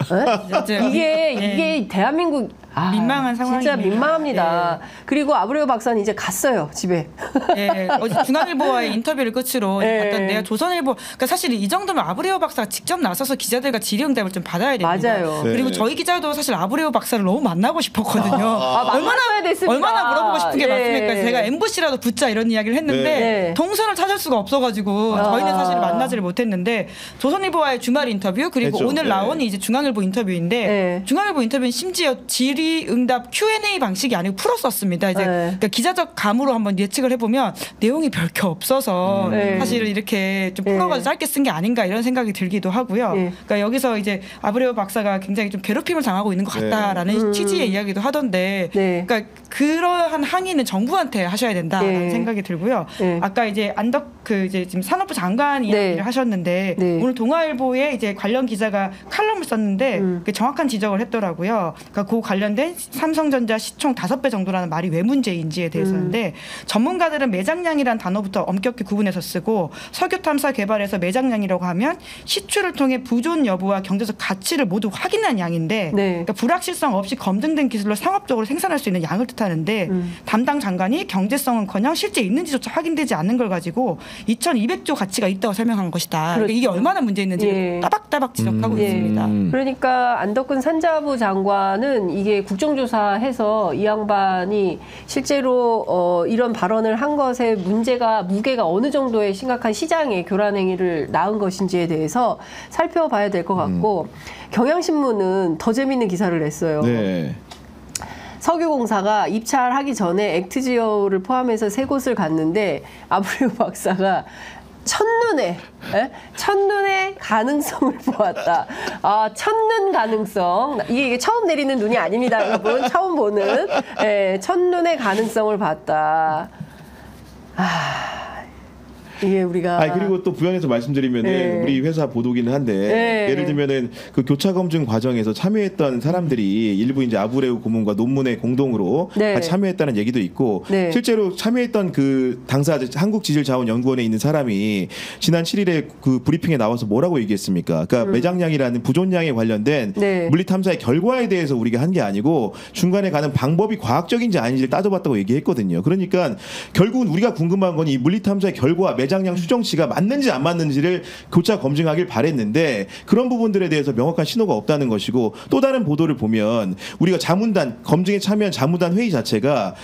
맞아요. 이게 대한민국 민망한 진짜 상황입니다. 민망합니다. 그리고 아브레우 박사는 이제 갔어요 집에. 예, 어제 중앙일보와의 인터뷰를 끝으로 네. 봤던데요. 조선일보, 그러니까 사실 이 정도면 아브레우 박사가 직접 나서서 기자들과 질의응답을 좀 받아야 됩니다. 맞아요. 그리고 네. 저희 기자도 사실 아브레우 박사를 너무 만나고 싶었거든요. 만났어야 됐습니다. 얼마나 물어보고 싶은 게 예. 많습니까? 제가 엠보시라도 붙자 이런 이야기를 했는데 네. 동선을 찾을 수가 없어가지고 저희는 사실 만나지를 못했는데 조선일보와의 주말 인터뷰 그리고 했죠. 오늘 네. 나온 이제 중앙일보 인터뷰인데 네. 중앙일보 인터뷰는 심지어 질의응답 Q&A 방식이 아니고 풀어 썼습니다. 이제 네. 그러니까 기자적 감으로 한번 예측을 해보면 내용이 별게 없어서 네. 사실 이렇게 좀 네. 풀어가지고 짧게 쓴 게 아닌가 이런 생각이 들기도 하고요. 네. 그러니까 여기서 이제 아브레우 박사가 굉장히 좀 괴롭힘을 당하고 있는 것 같다라는 취지의 이야기도 하던데, 네. 그러니까 그러한 항의는 정부한테 하셔야 된다라는 네. 생각이 들고요. 네. 아까 이제 이제 지금 산업부 장관 이야기를 네. 하셨는데 네. 오늘 동아일보에 이제 관련 기자가 칼럼을 썼는데 정확한 지적을 했더라고요. 그러니까 그 관련된 삼성전자 시총 5배 정도라는 말이 왜 문제인지에 대해서인데 전문가들은 매장량이라는 단어부터 엄격히 구분해서 쓰고 석유 탐사 개발에서 매장량이라고 하면 시추를 통해 부존 여부와 경제적 가치를 모두 확인한 양인데 네. 그러니까 불확실성 없이 검증된 기술로 상업적으로 생산할 수 있는 양을 뜻하는데 담당 장관이 경제성은커녕 실제 있는지조차 확인되지 않는 걸 가지고 2,200조 가치가 있다고 설명한 것이다. 그러니까 이게 얼마나 문제 있는지를 예. 따박따박 지적하고 있습니다. 그러니까 안덕근 산자부 장관은 이게 국정조사해서 이 양반이 실제로 이런 발언을 한 것의 무게가 어느 정도의 심각한 시장의 교란 행위를 낳은 것인지에 대해서 살펴봐야 될 것 같고 경향신문은 더 재밌는 기사를 냈어요. 네. 석유공사가 입찰하기 전에 액트지오를 포함해서 3곳을 갔는데 아브레우 박사가 첫눈에 가능성을 보았다. 첫눈 가능성. 이게 처음 내리는 눈이 아닙니다, 여러분. 처음 보는. 첫눈의 가능성을 봤다. 이게 우리가 그리고 또 부연해서 말씀드리면은 네. 우리 회사 보도기는 한데 네. 예를 들면은 그 교차 검증 과정에서 참여했던 사람들이 일부 이제 아브레우 고문과 논문에 공동으로 네. 같이 참여했다는 얘기도 있고 네. 실제로 참여했던 그 당사 한국지질자원연구원에 있는 사람이 지난 7일에 그 브리핑에 나와서 뭐라고 얘기했습니까? 그러니까 매장량이라는 부존량에 관련된 네. 물리 탐사의 결과에 대해서 우리가 한 게 아니고 중간에 가는 방법이 과학적인지 아닌지를 따져봤다고 얘기했거든요. 그러니까 결국은 우리가 궁금한 건 이 물리 탐사의 결과 매장량 수정치가 맞는지 안 맞는지를 교차 검증하길 바랬는데 그런 부분들에 대해서 명확한 신호가 없다는 것이고 또 다른 보도를 보면 우리가 자문단 검증에 참여한 자문단 회의 자체가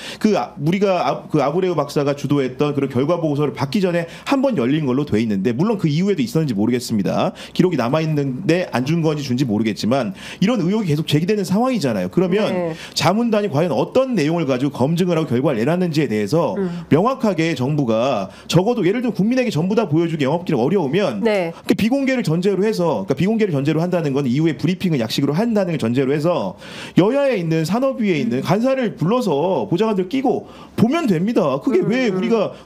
우리가 아브레우 박사가 주도했던 그런 결과 보고서를 받기 전에 한 번 열린 걸로 돼 있는데 물론 그 이후에도 있었는지 모르겠습니다. 기록이 남아 있는데 안 준 건지 준지 모르겠지만 이런 의혹이 계속 제기되는 상황이잖아요. 그러면 네. 자문단이 과연 어떤 내용을 가지고 검증을 하고 결과를 내놨는지에 대해서 명확하게 정부가 적어도 예를 들면 좀 국민에게 전부 다 보여주기 영업기록 어려우면 네. 그 비공개를 전제로 해서 그러니까 비공개를 전제로 한다는 건 이후에 브리핑을 약식으로 한다는 걸 전제로 해서 여야에 있는 산업위에 있는 간사를 불러서 보좌관들 끼고 보면 됩니다. 그게 왜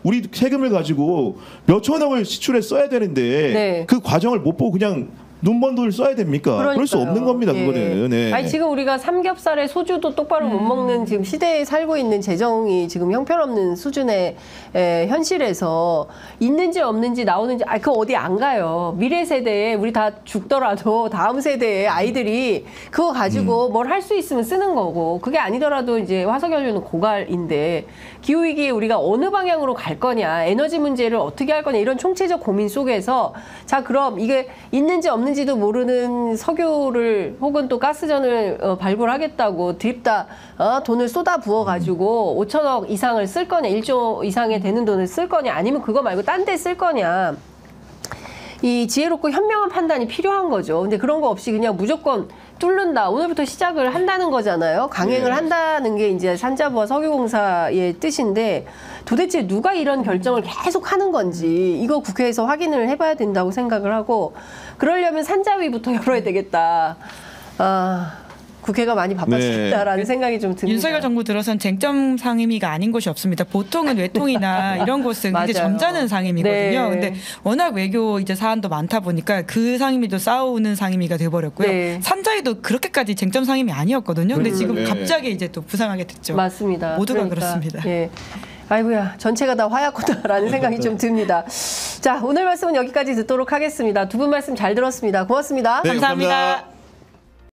우리 세금을 가지고 몇천억을 시출해 써야 되는데 네. 그 과정을 못 보고 그냥 눈먼 돈을 써야 됩니까? 그럴 수 없는 겁니다. 그거는. 네. 아니 지금 우리가 삼겹살에 소주도 똑바로 못 먹는 지금 시대에 살고 있는 재정이 지금 형편없는 수준의 현실에서 있는지 없는지 나오는지 그 어디 안 가요. 미래 세대에 우리 다 죽더라도 다음 세대의 아이들이 그거 가지고 뭘 할 수 있으면 쓰는 거고 그게 아니더라도 이제 화석연료는 고갈인데 기후 위기에 우리가 어느 방향으로 갈 거냐, 에너지 문제를 어떻게 할 거냐 이런 총체적 고민 속에서 자 그럼 이게 있는지 없는지도 모르는 석유를 혹은 또 가스전을 발굴하겠다고 드립다 돈을 쏟아 부어 가지고 5천억 이상을 쓸 거냐, 1조 이상의 되는 돈을 쓸 거냐, 아니면 그거 말고 딴 데 쓸 거냐. 이 지혜롭고 현명한 판단이 필요한 거죠. 근데 그런 거 없이 그냥 무조건 뚫는다. 오늘부터 시작을 한다는 거잖아요. 강행을 한다는 게 이제 산자부와 석유공사의 뜻인데 도대체 누가 이런 결정을 계속 하는 건지 이거 국회에서 확인을 해봐야 된다고 생각을 하고 그러려면 산자위부터 열어야 되겠다. 국회가 많이 바빠지겠다라는 생각이 좀 듭니다. 윤석열 정부 들어선 쟁점 상임위가 아닌 곳이 없습니다. 보통은 외통이나 이런 곳은 굉장히 점잖은 상임위거든요. 네. 근데 워낙 외교 이제 사안도 많다 보니까 그 상임위도 싸우는 상임위가 돼버렸고요. 네. 산자위도 그렇게까지 쟁점 상임위 아니었거든요. 근데 지금 네. 갑자기 이제 또 부상하게 됐죠. 맞습니다. 모두가 그러니까, 그렇습니다. 예. 아이고야, 전체가 다 화약고다라는 생각이 좀 듭니다. 자, 오늘 말씀은 여기까지 듣도록 하겠습니다. 두 분 말씀 잘 들었습니다. 고맙습니다. 네, 감사합니다. 감사합니다.